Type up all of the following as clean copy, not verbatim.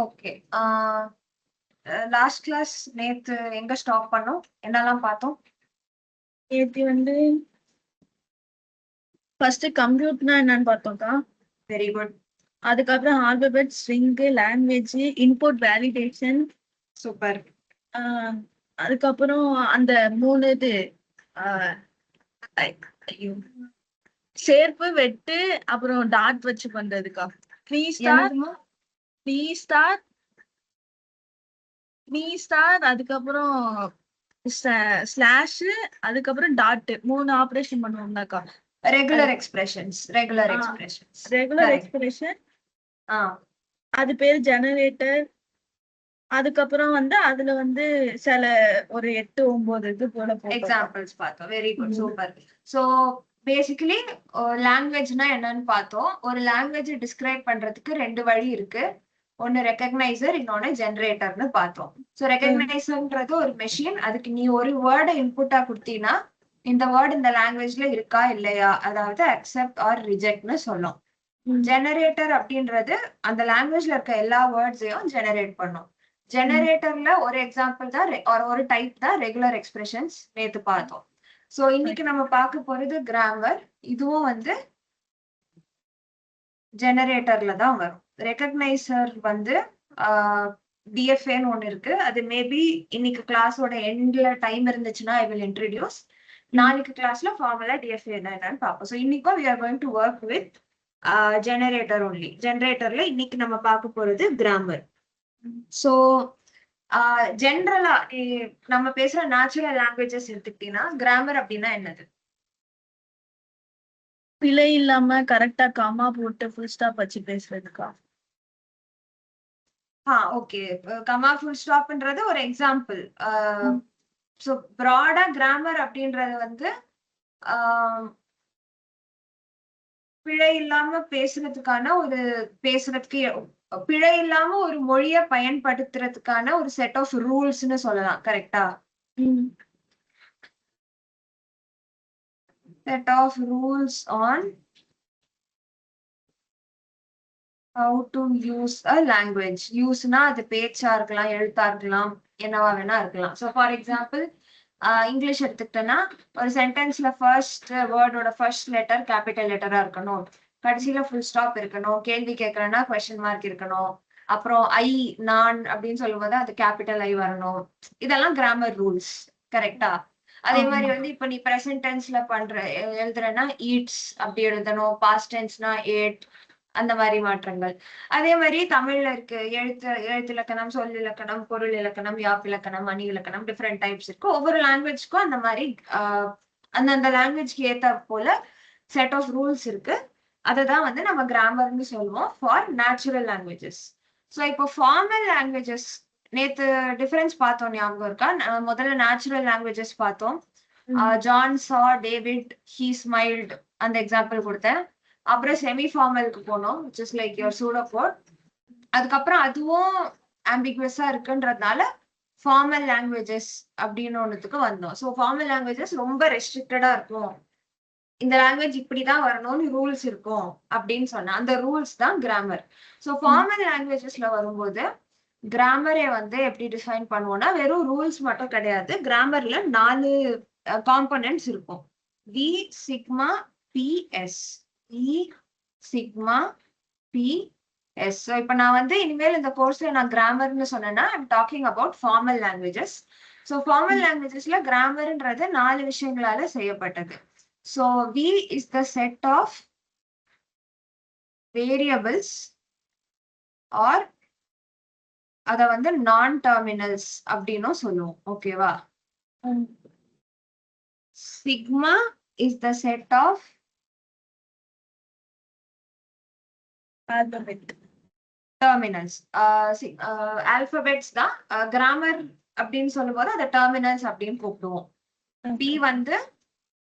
Okay. Last class நேத்து எங்க stop பண்ணோம்? என்னலாம் பார்த்தோம்? நேத்தி வந்து ஃபர்ஸ்ட் கம்ப்யூட்டர்னா என்னன்னு பார்த்தோம்க்கா. Very good. அதுக்கப்புறம் alphabet, string, language, input, validation. Super. அதுக்கப்புறம் அந்த 3 இது ஆஹ் ஐயோ, சேர்ப்பு, வெட்டு, அப்புறம் டாட் வச்சு பண்றதுக்கா. 3 ஸ்டார், என்னதுமா? 3 ஸ்டார், 3 ஸ்டார், அதுக்கப்புறம் ஸ்லாஷ், அதுக்கப்புறம் டாட் 3 ஆபரேஷன் பண்ணுவோம்னாக்கா. Regular expressions. Regular expressions. Regular correct. Expression. ஆ அது பேர் ஜெனரேட்டர். அதுக்கப்புறம் வந்து அதுல வந்து சில ஒரு 8 9 இது போல போட்டோம். எக்ஸாம்பிள்ஸ் பார்த்தோம். Very good. Super. So basically லாங்குவேஜ்னா என்னன்னு பார்த்தோம். ஒரு லாங்குவேஜ் டிஸ்கிரைப் பண்றதுக்கு 2 வழி இருக்கு. ஒன்னு ரெகக்னைசர், இன்னொன்னு ஜெனரேட்டர்னு பார்த்தோம். சோ ரெகக்னைசர்ன்றது ஒரு மெஷின். அதுக்கு நீ ஒரு வேர்டை இன்புட்டா கொடுத்தீங்கன்னா இந்த வேர்ட் இந்த லாங்குவேஜ்ல இருக்கா இல்லையா, அதாவது அக்செப்ட் ஆர் ரிஜெக்ட்னு சொல்லும். ஜெனரேட்டர் அப்படின்றது அந்த லாங்குவேஜ்ல இருக்க எல்லா வேர்ட்ஸையும் ஜெனரேட் பண்ணும். ஜெனரேட்டர்ல ஒரு எக்ஸாம்பிள் தான் ஒரு டைப் தான் ரெகுலர் எக்ஸ்பிரஷன்ஸ் நேத்து பார்த்தோம். சோ இன்னைக்கு நம்ம பார்க்க போறது கிராமர். இதுவும் வந்து ஜெனரேட்டர்ல தான் வரும். ரெகக்னைசர் வந்து டிஎஃப்ஏன்னு ஒண்ணு இருக்கு. அது மேபி இன்னைக்கு கிளாஸோட எண்ட்ல டைம் இருந்துச்சுன்னா ஐ வில் இன்ட்ரடியூஸ். நாளைக்கு கிளாஸ்ல ஃபார்முலா டிஎஃப்ஏ என்னன்னு பார்ப்போம். ஸோ இன்னைக்கும் we are going to work with generator only. ஜெனரேட்டர்ல இன்னைக்கு நம்ம பார்க்க போறது கிராமர். ஸோ ஜென்ரலா நம்ம பேசுற நேச்சுரல் லாங்குவேஜஸ் எடுத்துக்கிட்டீங்கன்னா கிராமர் அப்படின்னா என்னது? பிழை இல்லாம கரெக்டா காமா போட்டு ஃபுல் ஸ்டாப் வச்சு பேசுறதுக்கா. ஓகே. கமா ஃபுல் ஸ்டாப்ன்றது ஒரு எக்ஸாம்பிள். ஸோ ப்ராடா கிராமர் அப்படின்றது வந்து பிழை இல்லாம பேசுறதுக்கான ஒரு பேசுறதுக்கு பிழை இல்லாம ஒரு மொழியை பயன்படுத்துறதுக்கான ஒரு செட் ஆஃப் ரூல்ஸ்னு சொல்லலாம். கரெக்டா? Set of rules on how to use a language. யூஸ்னா அது பேச்சா இருக்கலாம், எழுத்தா இருக்கலாம், என்னவா வேணா இருக்கலாம். ஸோ ஃபார் எக்ஸாம்பிள் இங்கிலீஷ் எடுத்துக்கிட்டோன்னா ஒரு சென்டென்ஸ்ல ஃபர்ஸ்ட் வேர்டோட ஃபர்ஸ்ட் லெட்டர் கேபிட்டல் லெட்டரா இருக்கணும், கடைசியில ஃபுல் ஸ்டாப் இருக்கணும், கேள்வி கேட்கறேன்னா கொஸ்டின் மார்க் இருக்கணும், அப்புறம் ஐ நான் அப்படின்னு சொல்லும்போது அது கேபிட்டல் ஐ வரணும். இதெல்லாம் கிராமர் ரூல்ஸ். கரெக்டா? அதே மாதிரி வந்து இப்ப நீ பிரசன்ட் டென்ஸ்ல பண்ற எழுதுறேன்னா ஈட்ஸ் அப்படி எழுதணும், பாஸ்ட் டென்ஸ்னா ஏட், அந்த மாதிரி மாற்றங்கள். அதே மாதிரி தமிழ்ல இருக்கு எழுத்து இலக்கணம், சொல் இலக்கணம், பொருள் இலக்கணம், யாப்பு இலக்கணம், அணி இலக்கணம், டிஃப்ரெண்ட் டைப்ஸ் இருக்கு. ஒவ்வொரு லாங்குவேஜ்க்கும் அந்த மாதிரி அந்தந்த லாங்குவேஜ்க்கு ஏத்த போல செட் ஆஃப் ரூல்ஸ் இருக்கு. அததான் வந்து நம்ம கிராமர்னு சொல்லுவோம் ஃபார் நேச்சுரல் லாங்குவேஜஸ். ஸோ இப்போ ஃபார்மல் லாங்குவேஜஸ் நேத்து டிஃபரன்ஸ் பார்த்தோம், ஞாபகம் இருக்கா? முதல்ல நேச்சுரல் லாங்குவேஜஸ் பார்த்தோம். ஜான் சா டேவிட் ஹீ ஸ்மைல்ட் அந்த எக்ஸாம்பிள் கொடுத்தேன். அப்புறம் செமி ஃபார்மலுக்கு போனோம், which is like your pseudocode. அதுக்கப்புறம் அதுவும் ஆம்பிகுவஸா இருக்குன்றதுனால ஃபார்மல் லாங்குவேஜஸ் அப்படின்னு ஒண்ணுத்துக்கு வந்தோம். ஸோ ஃபார்மல் லாங்குவேஜஸ் ரொம்ப ரெஸ்ட்ரிக்டடா இருக்கும், இந்த லாங்குவேஜ் இப்படிதான் வரணும்னு ரூல்ஸ் இருக்கும் அப்படின்னு சொன்னா அந்த ரூல்ஸ் தான் கிராமர். ஸோ ஃபார்மல் லாங்குவேஜஸ்ல வரும்போது கிராமரை வந்து எப்படி டிஃபைன் பண்ணுவோம்னா வெறும் ரூல்ஸ் மட்டும் கிடையாது. கிராமர்ல 4 காம்பனன்ட்ஸ் இருக்கும். V sigma PS. E sigma PS. So இப்போ நான் வந்து இனிமேல் இந்த கோர்ஸ்ல நான் கிராமர்னு சொன்னேன்னா I'm talking about formal languages. So formal லாங்குவேஜஸ்ல கிராமர்ன்றது 4 விஷயங்களால செய்யப்பட்டது. So V is the set of variables or அத வந்து நான் டெர்மினல்ஸ் அப்படின்னும் சொல்லுவோம். ஓகேவா? Sigma is the set of terminals. Alphabets தான் கிராமர் அப்படின்னு சொல்லும்போது அதை டெர்மினல்ஸ் அப்படின்னு கூப்பிடுவோம். பி வந்து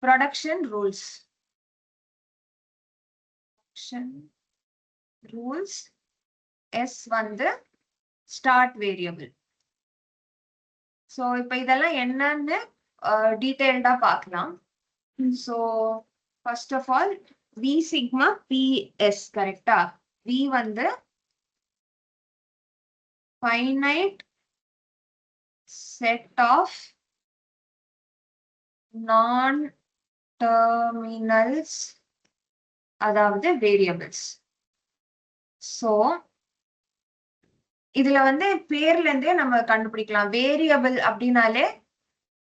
ப்ரொடக்ஷன் ரூல்ஸ். ரூல்ஸ். எஸ் வந்து ஸ்டார்ட் வேரியபிள். ஸோ இப்போ இதெல்லாம் என்னன்னு டீடைல்டா பார்க்கலாம். So first of all V sigma P S. கரெக்டா? வி வந்து finite set of non-terminals, அதாவது வேரியபிள்ஸ். சோ இதுல வந்து பேர்ல இருந்தே நம்ம கண்டுபிடிக்கலாம். வேரியபிள் அப்படின்னாலே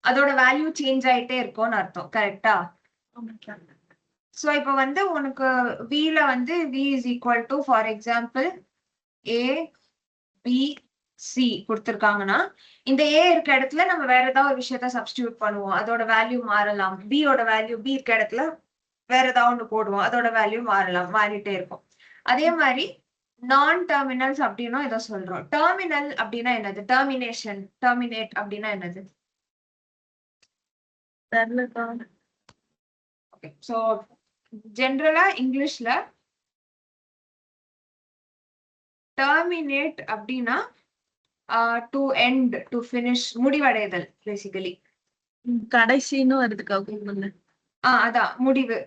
அதோட வேல்யூ சேஞ்ச் ஆயிட்டே இருக்கும்னு அர்த்தம். கரெக்டா? சோ இப்ப வந்து உனக்கு வில வந்து v is equal to for example a b c கொடுத்திருக்காங்கன்னா, இந்த a இருக்க இடத்துல நம்ம வேற ஏதாவது ஒரு விஷயத்த சப்ஸ்டிடியூட் பண்ணுவோம், அதோட வேல்யூ மாறலாம். b ஓட வேல்யூ b இருக்க இடத்துல வேற ஏதாவது ஒண்ணு போடுவோம், அதோட வேல்யூ மாறலாம், மாறிட்டே இருக்கும். அதே மாதிரி நான் டெர்மினல்ஸ் அப்படின்னா இதை சொல்றோம். டெர்மினல் அப்படின்னா என்னது? டெர்மினேஷன், டெர்மினேட் அப்படின்னா என்னது? ஓகே, சோ ஜெனரலா இங்கிலீஷ்ல டெர்மினேட் அப்படின்னா டு எண்ட், டு ஃபினிஷ், முடிவடைதல் பேசிக்கலி. கடைசின்னு வருதுக்கா. அதான் முடிவு,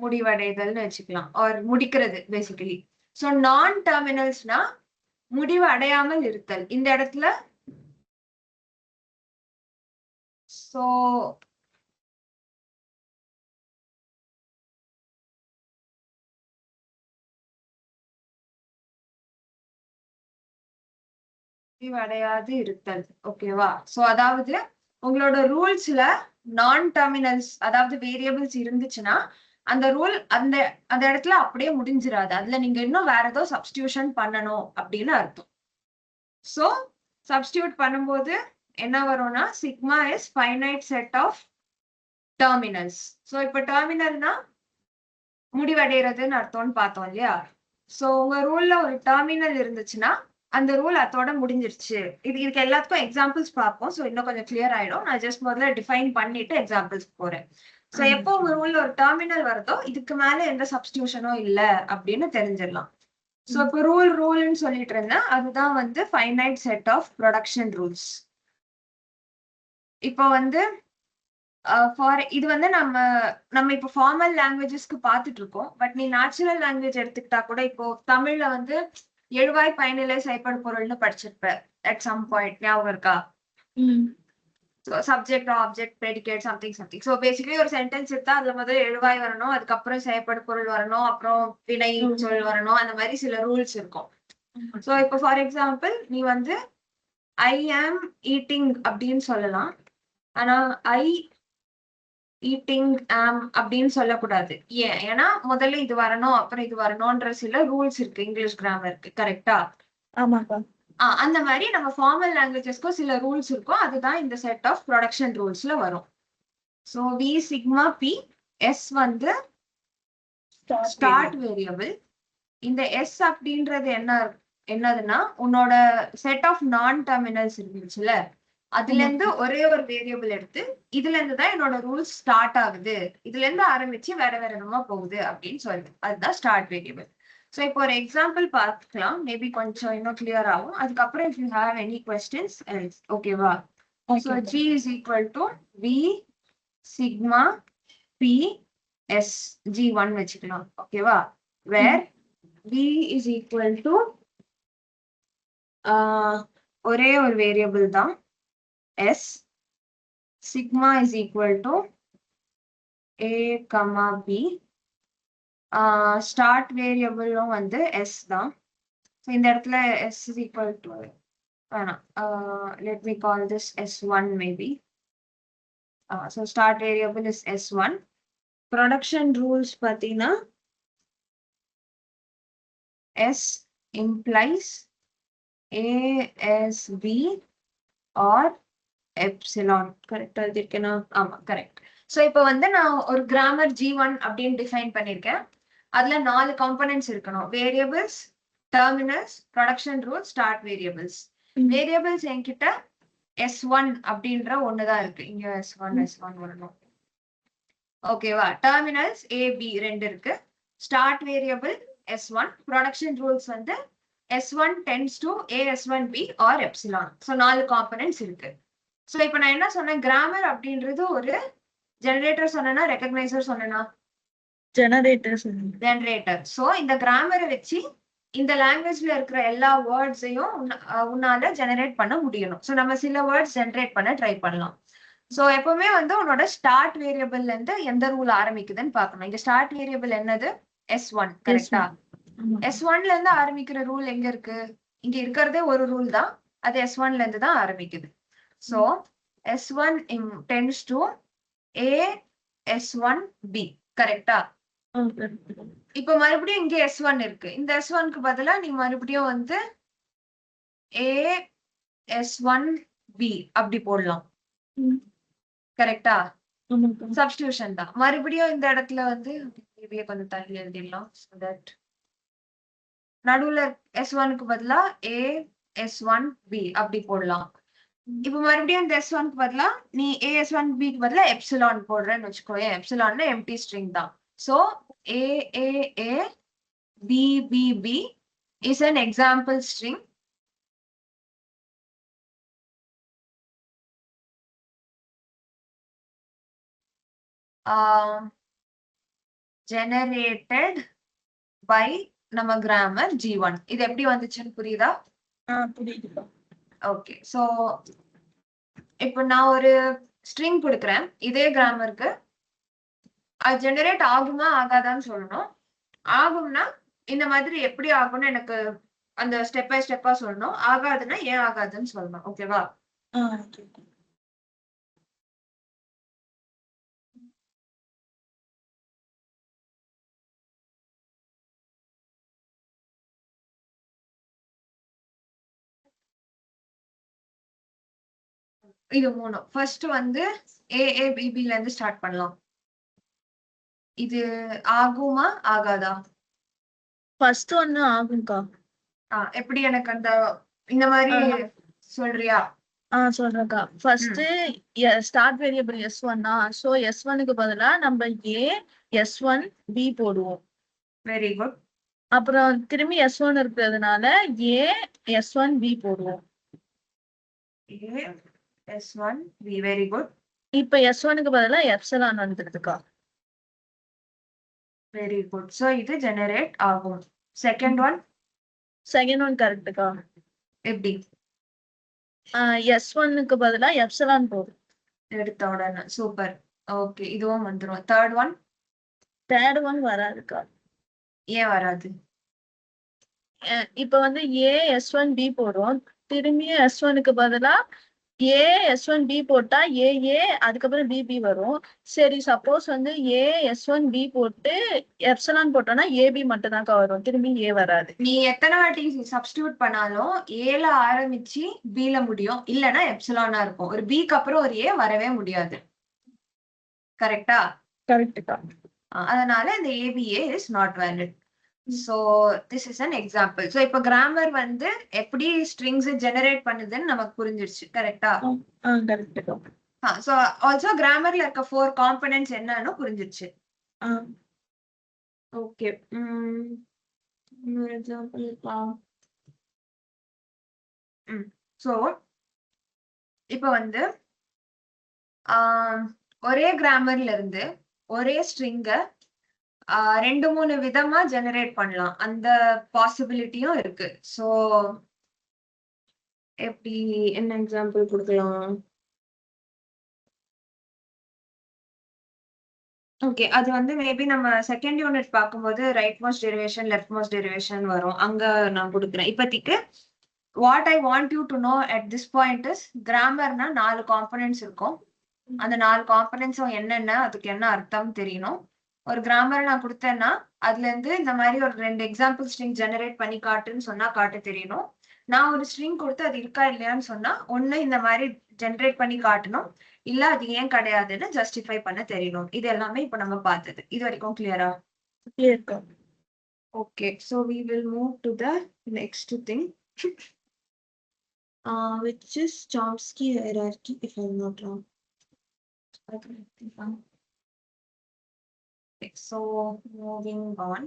முடிவடைதல்னு வச்சுக்கலாம், ஆர் முடிக்கிறது பேசிக்கலி. சோ நான் டெர்மினல்ஸ்னா முடிவு அடையாமல் இருத்தல். இந்த இடத்துல சோ முடிவடையாது இருத்தல். ஓகேவா? சோ அதாவது உங்களோட ரூல்ஸ்ல நான் டெர்மினல்ஸ், அதாவது வேரியபிள்ஸ் இருந்துச்சுன்னா அந்த ரூல் அந்த அந்த இடத்துல அப்படியே முடிஞ்சிராது. அதுல நீங்க இன்னும் வேற ஏதோ சப்ஸ்டிடியூஷன் பண்ணணும் அப்படின்னு அர்த்தம். சோ சப்ஸ்டிடியூட் பண்ணும்போது என்ன வரும்னா, sigma is finite set of terminals. So இப்ப டெர்மினல்னா முடிவடைறதுன்னு அர்த்தம்னு பார்த்தோம் இல்லையா? சோ உங்க ரூல்ல ஒரு டெர்மினல் இருந்துச்சுன்னா அந்த ரூல் அதோட முடிஞ்சிருச்சு. இதுக்கு எல்லாத்துக்கும் எக்ஸாம்பிள்ஸ் பார்ப்போம். சோ இன்னும் கொஞ்சம் கிளியர் ஆயிடும். நான் ஜஸ்ட் முதல்ல டிஃபைன் பண்ணிட்டு எக்ஸாம்பிள்ஸ் போறேன். சோ எப்போ உங்க ரூல்ல ஒரு டெர்மினல் வருதோ இதுக்கு மேல எந்த சப்ஸ்டிடியூஷனும் இல்ல அப்படின்னு தெரிஞ்சிடலாம். சோ இப்போ ரூல்னு சொல்லிட்டு இருந்தேன், அதுதான் வந்து finite set of production rules. இப்போ வந்து இது வந்து நம்ம இப்போ ஃபார்மல் லாங்குவேஜஸ்க்கு பார்த்துட்டு இருக்கோம். பட் நீ நேச்சுரல் லாங்குவேஜ் எடுத்துக்கிட்டா கூட, இப்போ தமிழ்ல வந்து எழுவாய் பயனிலை செயற்படு பொருள்னு படிச்சிருப்ப அட் சம் பாயிண்ட், ஞாபகம் இருக்கா? Subject, object, predicate, something something. So basically ஒரு சென்டென்ஸ் எடுத்தா அதுல முதல்ல எழுவாய் வரணும், அதுக்கப்புறம் செயற்படு பொருள் வரணும், அப்புறம் வினை சொல் வரணும். அந்த மாதிரி சில ரூல்ஸ் இருக்கும். ஸோ இப்போ ஃபார் எக்ஸாம்பிள் நீ வந்து ஐ ஆம் ஈட்டிங் அப்படின்னு சொல்லலாம். ஆனா ஐ ஈட்டிங் ஆம் அப்படின்னு சொல்லக்கூடாது. ஏன்னா முதல்ல இது வரணும், அப்புறம் இது வரணும்ன்ற சில ரூல்ஸ் இருக்கு இங்கிலீஷ் கிராமருக்கு. கரெக்டா? ஆமாப்பா. அந்த மாதிரி நம்ம ஃபார்மல் லாங்குவேஜஸ்க்கும் சில ரூல்ஸ் இருக்கும். அதுதான் இந்த செட் ஆஃப் ப்ரொடக்ஷன் ரூல்ஸ்ல வரும். So V sigma P S வந்து ஸ்டார்ட் வேரியபிள். இந்த எஸ் அப்படின்றது என்னதுன்னா, உன்னோட செட் ஆஃப் நான் டெர்மினல்ஸ் இருந்துச்சுல, அதுல இருந்து ஒரே ஒரு வேரியபிள் எடுத்து இதுல இருந்து தான் என்னோட ரூல்ஸ் ஸ்டார்ட் ஆகுது, இதுல இருந்து ஆரம்பிச்சு வேற வேற என்னமா போகுது அப்படின்னு சொல்லுது. அதுதான் ஸ்டார்ட் வேரியபிள். சோ இப்போ ஒரு எக்ஸாம்பிள் பார்க்கலாம், மேபி கொஞ்சம் இன்னும் கிளியர் ஆகும். அதுக்கப்புறம் if you have any questions else, ஓகேவா? So G is equal to V sigma P S G1 வச்சுக்கலாம். ஓகேவா? where V is equal to ஒரே ஒரு வேரியபிள் தான் S, sigma is equal to A, B. Start வேரியபிளும் வந்து S தான். So இந்த இடத்துல S is equal to வேணாம், let me call this S1 maybe. So start variable is S1. Production rules பார்த்தீங்கன்னா S implies A S B or epsilon. கரெக்டா எழுதிருக்கேனா? ஆமா, correct. So இப்போ வந்து நான் ஒரு கிராமர் G1 அப்படின்னு டிஃபைன் பண்ணிருக்கேன். அதுல 4 காம்போனன்ட்ஸ் இருக்கணும்: variables, terminals, production rules, start variables. Variables என்கிட்ட S1 அப்படின்ற ஒண்ணுதான் இருக்கு. இங்க S1 வரணும். ஓகேவா? டெர்மினல்ஸ் AB 2 இருக்கு. Start variable S1. Production rules வந்து S1 tends to AS1B or epsilon. So 4 components இருக்கு. சோ இப்போ நான் என்ன சொன்னேன், கிராமர் அப்படின்றது ஒரு ஜெனரேட்டர் சொன்னா ரெகக்னைசர் சொன்னா ஜெனரேட்டர். சோ இந்த கிராமரை வச்சு இந்த லாங்குவேஜ்ல இருக்கிற எல்லா வேர்ட்ஸையும் உன்னால ஜெனரேட் பண்ண முடியணும். ஸோ நம்ம சில வேர்ட்ஸ் ஜெனரேட் பண்ண ட்ரை பண்ணலாம். ஸோ எப்பவுமே வந்து உன்னோட ஸ்டார்ட் வேரியபிள்ல இருந்து எந்த ரூல் ஆரம்பிக்குதுன்னு பார்க்கணும். இங்க ஸ்டார்ட் வேரியபிள் என்னது? S1 கரெக்டா? S1ல இருந்து ஆரம்பிக்கிற ரூல் எங்க இருக்கு? இங்க இருக்கிறதே ஒரு ரூல் தான், அது S1ல இருந்து தான் ஆரம்பிக்குது. So S1 tends to A S1B கரெக்டா? இப்ப மறுபடியும் இங்க S1 இருக்கு. இந்த S1க்கு பதிலா நீ மறுபடியும் வந்து A S1B அப்படி போடலாம். கரெக்டா? சப்ஸ்டிடியூஷன் தான். மறுபடியும் இந்த இடத்துல வந்து மேபி கொஞ்சம் தள்ளி எழுதிடலாம். so that நடுவுல S1க்கு பதிலா A S1B அப்படி போடலாம். இப்ப மறுபடியும் இந்த S1க்கு பதிலா நீ A S1Bக்கு பதிலா எப்சிலான் போடுறேன்னு வச்சுக்கோயேன். எப்சிலான்னா எம்டி ஸ்ட்ரிங் தான். So A A A B B B is an example string generated by நம்ம கிராமர் G1. இது எப்படி வந்துச்சுன்னு புரியுதா? புரியுதுப்பா. ஓகே. சோ இப்போ நான் ஒரு ஸ்ட்ரிங் கொடுக்குறேன் இதே கிராமருக்கு. அது ஜெனரேட் ஆகுமா ஆகாதான்னு சொல்லணும். ஆகும்னா இந்த மாதிரி எப்படி ஆகும்னு எனக்கு அந்த ஸ்டெப் பை ஸ்டெப்பா சொல்லணும். ஆகாதுன்னா ஏன் ஆகாதுன்னு சொல்லணும். ஓகேவா? இது 3. ஃபர்ஸ்ட் வந்து AABB ல இருந்து ஸ்டார்ட் பண்ணலாம். இது ஆகுமா ஆகாதா? ஃபர்ஸ்ட் ஒன்னு ஆகும்க்கா. எப்படி எனக்கு அந்த இந்த மாதிரி சொல்றியா? சொல்றேன்க்கா. First start variable S1 so S1க்கு பதிலா நம்ம A S1B போடுவோம். Very good. அப்புறம் திரும்பி S1 இருக்கிறதுனால A S1B போடுவோம். A S1B very good. இப்ப S1க்கு பதிலா எப்சிலான் வந்துருதுக்கா. Very good. சோ இது ஜெனரேட் ஆகும். செகண்ட் ஒன் கரெக்ட்டுக்கா. எப்படி? S1க்கு பதிலா எப்சிலான் போடும். எடுத்த உடனே சூப்பர். ஓகே, இதுவும் வந்துரும். தேர்ட் ஒன் வராதுக்கா. ஏன் வராது? இப்ப வந்து A S1B போடுறோம். திரும்பி S1க்கு பதிலா A S1B போட்டா AA அதுக்கப்புறம் BB வரும். சரி, சப்போஸ் வந்து A S1B போட்டு எப்சிலான் போட்டோம்னா AB மட்டும் தான்க்கா வரும், திரும்பி A வராது. நீ எத்தனை வாட்டி சப்ஸ்டிடியூட் பண்ணாலும் Aல ஆரம்பிச்சு Bல முடியும், இல்லைன்னா எப்சிலானா இருக்கும். ஒரு Bக்கு அப்புறம் ஒரு A வரவே முடியாது. கரெக்டா? கரெக்ட்டுக்கா. அதனால இந்த ABA is not valid. So this is an example. So இப்ப கிராமர் வந்து எப்படி ஸ்ட்ரிங்ஸ் ஜெனரேட் பண்ணுதுன்னு நமக்கு புரிஞ்சிருச்சு. கரெக்டா? கரெக்ட்டுக்கா. சோ ஆல்சோ கிராமர்ல இருக்க 4 காம்பனன்ட்ஸ் என்னன்னு புரிஞ்சிருச்சு. ஓகே. எக்ஸாம்பிள் சோ இப்ப வந்து ஒரே கிராமர்ல இருந்து ஒரே ஸ்ட்ரிங்க 2-3 விதமா ஜெனரேட் பண்ணலாம். அந்த பாசிபிலிட்டியும் இருக்கு. சோ எப்படி என்ன எக்ஸாம்பிள் கொடுக்கலாம்? ஓகே, அது வந்து மேபி நம்ம செகண்ட் யூனிட் பார்க்கும்போது right most derivation left most derivation வரும். அங்க நான் கொடுக்குறேன். இப்போதைக்கு what I want you to know at this point is கிராமர்னா 4 காம்பனன்ட்ஸ் இருக்கும். அந்த 4 காம்பனன்ட்ஸும் என்னென்ன, அதுக்கு என்ன அர்த்தம் தெரியணும். ஒரு கிராமர் நான் கொடுத்தேன்னா அதுல இருந்து இந்த மாதிரி ஒரு 2 எக்ஸாம்பிள் ஸ்ட்ரிங் ஜெனரேட் பண்ணி காட்டுன்னு சொன்னா காட்ட தெரியணும். நான் ஒரு ஸ்ட்ரிங் கொடுத்து அது இருக்கா இல்லையான்னு சொன்னா ஒண்ணு இந்த மாதிரி ஜெனரேட் பண்ணி காட்டணும், இல்ல அது ஏன் கிடையாதுன்னு ஜஸ்டிஃபை பண்ண தெரியணும். இது எல்லாமே இப்ப நம்ம பார்த்தது. இது வரைக்கும் கிளியரா? Okay, so we will move to the next thing, which is Chomsky hierarchy, if I'm not wrong. Okay, so moving on.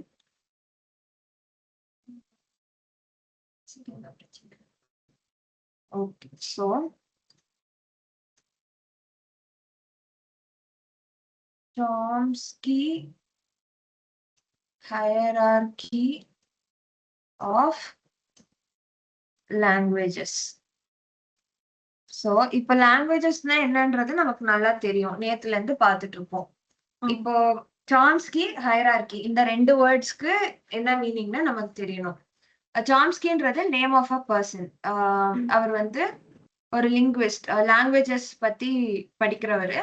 Okay, so Chomsky hierarchy of languages. So இப்ப லாங்குவேஜஸ்னா என்னன்றது நமக்கு நல்லா தெரியும், நேத்துல இருந்து பாத்துட்டு இருப்போம். இப்போ சாம்ஸ்கி, ஹைரார்கி இந்த ரெண்டு வேர்ட்ஸ்க்கு என்ன மீனிங்னு நமக்கு தெரியணும். சாம்ஸ்கின்றது நேம் ஆஃப் அ பர்சன். அவர் வந்து ஒரு லிங்குவிஸ்ட், லாங்குவேஜஸ் பத்தி படிக்கிறவரு.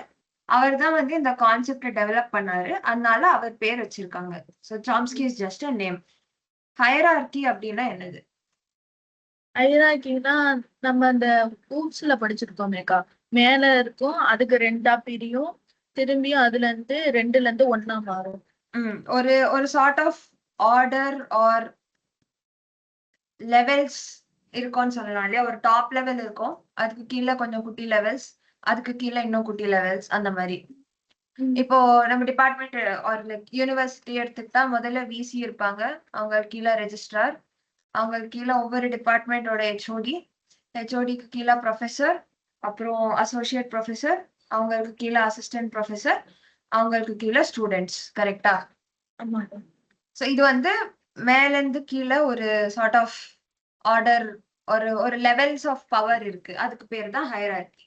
அவர் தான் வந்து இந்த கான்செப்ட டெவலப் பண்ணாரு, அதனால அவர் பேர் வச்சிருக்காங்க. So Chomsky is just a name. Hierarchy அப்படின்னா என்னது? ஹைரார்கினா நம்ம அந்த ஊப்ஸ்ல படிச்சிருக்கோமேக்கா, மேல இருக்கும், அதுக்கு ரெண்டா பிரியும், திரும்பியும் அதுல இருந்து ரெண்டுல இருந்து ஒண்ணா மாறும். ஒரு ஒரு sort of order or levels இருக்கும்னு சொல்லலாம் இல்லையா? ஒரு டாப் லெவல் இருக்கும், அதுக்கு கீழே கொஞ்சம் குட்டி லெவல்ஸ், அதுக்கு கீழே இன்னும் குட்டி லெவல்ஸ், அந்த மாதிரி. இப்போ நம்ம டிபார்ட்மெண்ட் ஒரு யூனிவர்சிட்டி எடுத்துக்கிட்டா முதல்ல விசி இருப்பாங்க, அவங்க கீழே ரெஜிஸ்ட்ரார், அவங்களுக்கு கீழே ஒவ்வொரு டிபார்ட்மெண்டோட ஹெச்ஓடி, ஹெச்ஓடிக்கு கீழே ப்ரொஃபசர், அப்புறம் அசோசியேட் ப்ரொஃபசர், அவங்களுக்கு கீழே அசிஸ்டன்ட் ப்ரொஃபசர், அவங்களுக்கு கீழே ஸ்டூடெண்ட்ஸ். கரெக்டா? சோ இது வந்து மேல இருந்து கீழே ஒரு சார்ட் ஆஃப் ஆர்டர், ஒரு ஒரு லெவல்ஸ் ஆஃப் பவர் இருக்கு, அதுக்கு பேர் தான் ஹைரார்கி.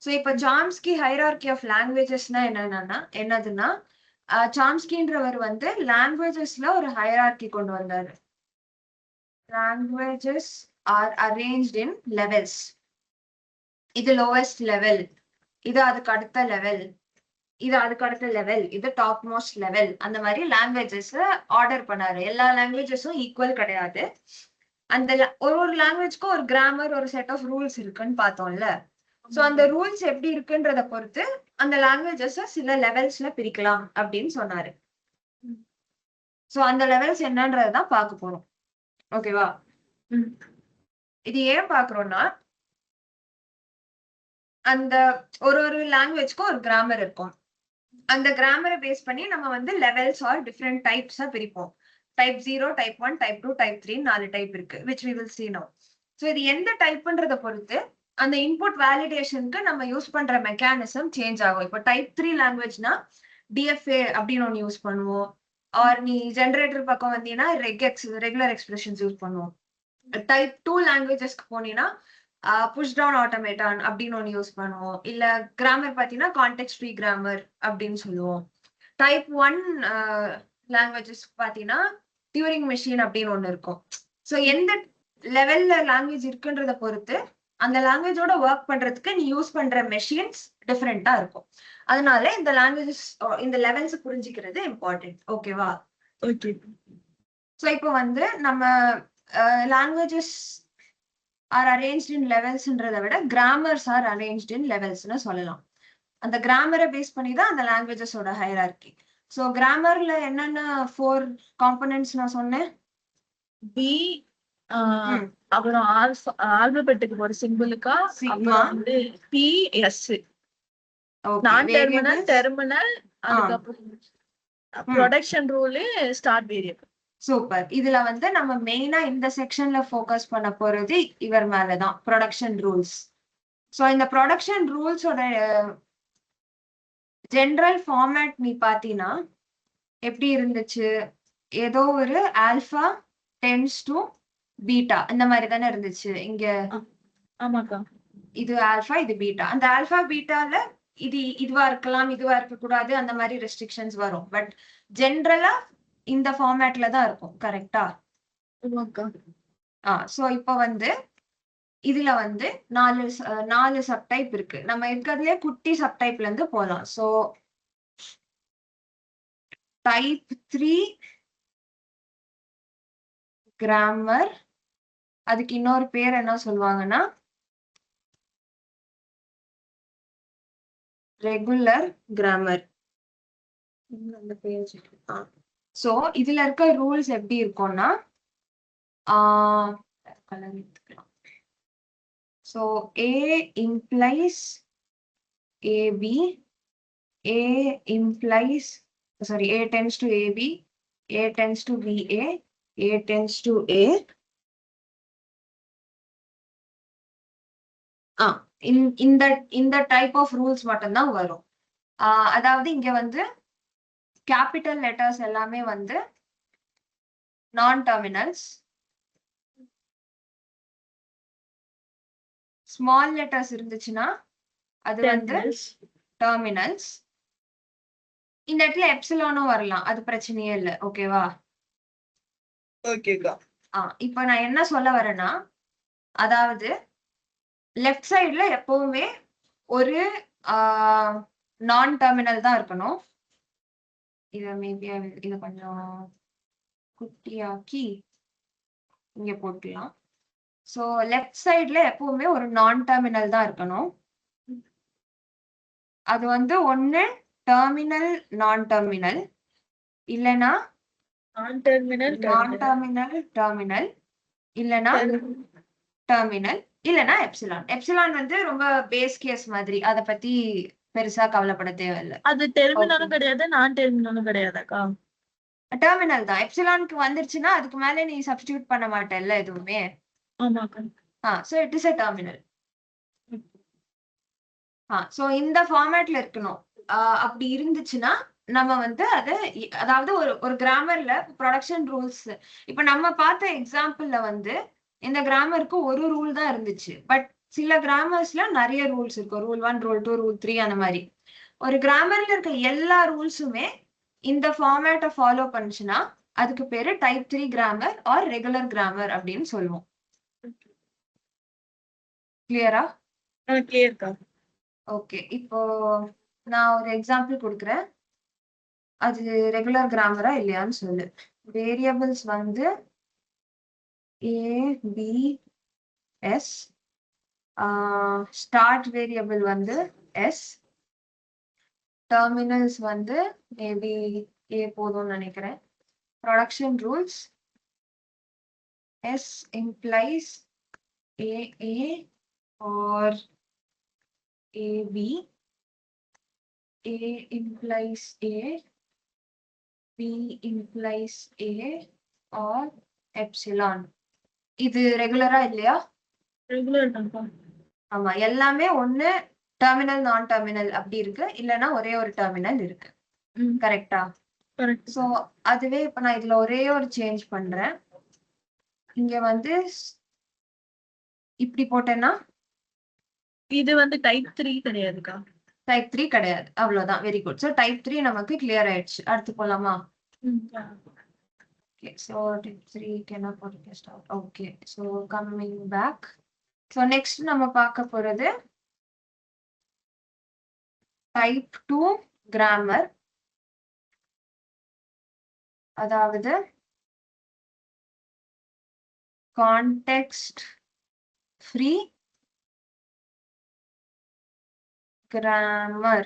சோ இப்ப சாம்ஸ்கி ஹைரார்கி ஆஃப் லாங்குவேஜஸ்னா என்னதுன்னா சாம்ஸ்கின்றவர் வந்து லாங்குவேஜஸ்ல ஒரு ஹைரார்கி கொண்டு வந்தாரு. languages are arranged in levels. இது lowest level, இது அதுக்கு அடுத்த லெவல், இது அதுக்கு அடுத்த லெவல், இது டாப் மோஸ்ட் லெவல். அந்த மாதிரி லாங்குவேஜஸ் ஆர்டர் பண்ணாரு. எல்லா லாங்குவேஜஸும் ஈக்குவல் கிடையாது. அந்த ஒரு ஒரு லாங்குவேஜ்க்கும் ஒரு கிராமர், ஒரு செட் ஆஃப் ரூல்ஸ் இருக்குன்னு பார்த்தோம்ல. சோ அந்த ரூல்ஸ் எப்படி இருக்குன்றத பொறுத்து அந்த லாங்குவேஜஸ் சில லெவல்ஸ்ல பிரிக்கலாம் அப்படின்னு சொன்னாரு. சோ அந்த லெவல்ஸ் என்னன்றதான் பார்க்க போறோம். ஓகேவா? இது ஏன் பாக்குறோம்னா, அந்த ஒரு ஒரு லாங்குவேஜ்க்கும் ஒரு கிராமர் இருக்கும். அந்த கிராமரை பேஸ் பண்ணி நம்ம வந்து லெவல்ஸ் ஆர் டிஃப்ரெண்ட் டைப்ஸா பிரிப்போம். Type 0, type 1, type 2, type 3 4 type இருக்கு, which we will see now. So இது எந்த டைப்ன்றத பொறுத்து அந்த இன்புட் வேலிடேஷனுக்கு நம்ம யூஸ் பண்ற மெக்கானிசம் சேஞ்ச் ஆகும். இப்போ டைப் 3 லாங்குவேஜ்னா டிஎஃப்ஏ அப்படின்னு ஒன்னு யூஸ் பண்ணுவோம். ஆர் நீ ஜெனரேட்டர் பக்கம் வந்தீங்கன்னா ரெகுலர் எக்ஸ்பிரஷன்ஸ் யூஸ் பண்ணுவோம். டைப் 2 லாங்குவேஜஸ்க்கு போனீங்கன்னா புஷ் டவுன் ஆட்டோமேட்டான் அப்படின்னு ஒன்று யூஸ் பண்ணுவோம். இல்ல கிராமர் பார்த்தீங்கன்னா கான்டெக்ஸ்ட் ஃப்ரீ கிராமர் அப்படின்னு சொல்லுவோம். டைப் 1 லாங்குவேஜஸ் பார்த்தீங்கன்னா டியூரிங் மெஷின் அப்படின்னு ஒன்று இருக்கும். ஸோ எந்த லெவல்ல லாங்குவேஜ் இருக்குன்றத பொறுத்து அந்த லாங்குவேஜோட ஒர்க் பண்றதுக்கு நீ யூஸ் பண்ற மெஷின்ஸ் டிஃப்ரெண்டா இருக்கும். அதனால இந்த லாங்குவேஜஸ், இந்த லெவல்ஸ் புரிஞ்சுக்கிறது இம்பார்ட்டன்ட். ஓகேவா? ஓகே. ஸோ இப்போ வந்து நம்ம லாங்குவேஜஸ் ஆர் அரேஞ்ச்ட் இன் லெவல்ஸ்ன்றதை விட கிராமர்ஸ் ஆர் அரேஞ்ச்ட் இன் லெவல்ஸ்னு சொல்லலாம். அந்த கிராமரை பேஸ் பண்ணி தான் அந்த லாங்குவேஜஸோட ஹைரார்கி. ஸோ கிராமர்ல என்னென்ன 4 காம்பனன்ட்ஸ் நான் சொன்னேன்? பி, அப்புறம் ஆல்பபெட்டுக்கு ஒரு சிம்பிளுக்கா, அப்புறம் வந்து பி, எஸ், நான் டெர்மினல், டெர்மினல், அதுக்கப்புறம் production rule, start variable. Super. இதுல வந்து நம்ம மெயினா இந்த செக்ஷன்ல ஃபோக்கஸ் பண்ண போறது இவர் மேலதான், ப்ரொடக்ஷன் ரூல்ஸ். சோ இந்த ப்ரொடக்ஷன் ரூல்ஸோட ஜெனரல் ஃபார்மேட் நீ பாத்தீங்கன்னா எப்படி இருந்துச்சு? ஏதோ ஒரு ஆல்பா டென்ஸ் டு பீட்டா இந்த மாதிரி தானே இருந்துச்சு இங்க. ஆமாக்கா. இது ஆல்பா, இது பீட்டா. அந்த ஆல்பா பீட்டால இதுவா இருக்கலாம், இதுவா இருக்க கூடாது, அந்த மாதிரி ரெஸ்ட்ரிக்ஷன்ஸ் வரும். பட் ஜெனரலா இந்த ஃபார்மேட்ல தான் இருக்கும். கரெக்டா? சோ இப்போ வந்து இதுல வந்து 4 சப்டைப் இருக்கு. நம்ம இருக்கிறதுலே குட்டி சப்டைப்ல இருந்து போலாம். சோ டைப் 3 கிராமர், அதுக்கு இன்னொரு பேர் என்ன சொல்லுவாங்கன்னா ரெகுலர் கிராமர். சோ இதுல இருக்க ரூல்ஸ் எப்படி இருக்கும்னா so A implies AB, A implies, sorry, A tends to AB, A tends to BA, A tends to A. இந்த டைப் ஆஃப் ரூல்ஸ் மட்டும்தான் வரும். அதாவது இங்க வந்து கேபிட்டல் லெட்டர்ஸ் எல்லாமே வந்து நான் டெர்மினல்ஸ், ஸ்மால் லெட்டர்ஸ் இருந்துச்சுன்னா அது வந்து terminals. டெர்மினல்ஸ். இந்த இடத்துல எப்சிலானும் வரலாம், அது பிரச்சனையே இல்லை. ஓகேவா? ஓகேக்கா. இப்போ நான் என்ன சொல்ல வரேன்னா, அதாவது லெஃப்ட் சைடுல எப்பவுமே ஒரு நான் டெர்மினல் தான் இருக்கணும். இத மேபி இத கொஞ்சம் குட்டியாக்கி இங்க போட்டுலாம். சோ லெஃப்ட் சைடுல எப்பவுமே ஒரு நான் டெர்மினல் தான் இருக்கணும். அது வந்து ஒண்ணு டெர்மினல் நான் டெர்மினல், இல்லனா நான் டெர்மினல் நான் டெர்மினல் டெர்மினல், இல்லனா டெர்மினல், இல்லனா எப்சிலான். எப்சிலான் வந்து ரொம்ப பேஸ் கேஸ் மாதிரி, அத பத்தி பெருசா கவலைப்பட தேவையில்ல. அது டெர்மினலும் கிடையாது, நான் டெர்மினலும் கிடையாதாக்கா? டெர்மினல் தான். எப்சிலானுக்கு வந்துருச்சுன்னா அதுக்கு மேல நீ சப்ஸ்டிட்யூட் பண்ண மாட்டல்ல எதுவுமே. ஆமாக்கா. So it is a terminal. So இந்த ஃபார்மேட்ல இருக்கணும். அப்படி இருந்துச்சுன்னா நம்ம வந்து அதாவது ஒரு கிராமர்ல ப்ரொடக்ஷன் ரூல்ஸ், இப்ப நம்ம பார்த்த எக்ஸாம்பிள்ல வந்து இந்த கிராமருக்கு ஒரு ரூல் தான் இருந்துச்சு. பட் சில கிராமர்ஸ்ல நிறைய ரூல்ஸ் இருக்கும். ரூல் 1, ரூல் 2, ரூல் 3 அந்த மாதிரி. ஒரு கிராமர்ல இருக்க எல்லா ரூல்ஸுமே இந்த ஃபார்மேட்டை ஃபாலோ பண்ணுச்சுன்னா அதுக்கு பேரு type 3 grammar or regular grammar அப்படின்னு சொல்லுவோம். கிளியரா? கிளியர்க்கா. ஓகே, இப்போ நான் ஒரு எக்ஸாம்பிள் கொடுக்குறேன். அது ரெகுலர் கிராமரா இல்லையான்னு சொல்லு. வேரியபிள்ஸ் வந்து A B S, start variable வந்து எஸ், டெர்மினல்ஸ் வந்து மேபி ஏ போதும்னு நினைக்கிறேன். Production rules S implies A or AB, A implies A, B implies A or epsilon. இது ரெகுலரா இல்லையா? ரெகுலர் தான்க்கா. ஆமா, எல்லாமே ஒண்ணு டெர்மினல் நான் டெர்மினல் அப்படி இருக்கு, இல்லனா ஒரே ஒரு டெர்மினல் இருக்கு. கரெக்டா? கரெக்ட். சோ அதுவே இப்ப நான் இதுல ஒரே ஒரு சேஞ்ச் பண்றேன். இங்க வந்து இப்படி போட்டேன்னா இது வந்து டைப் 3 கிடையாதுக்கா. டைப் 3 கிடையாது. அவ்வளவுதான். Very good. சோ டைப் 3 நமக்கு கிளியர் ஆயிடுச்சு. அடுத்து போலாமா? Okay, so type 3 cannot put it start. Okay, so coming back. So next நம்ம பார்க்க போறது type 2 grammar. அதாவது context free grammar.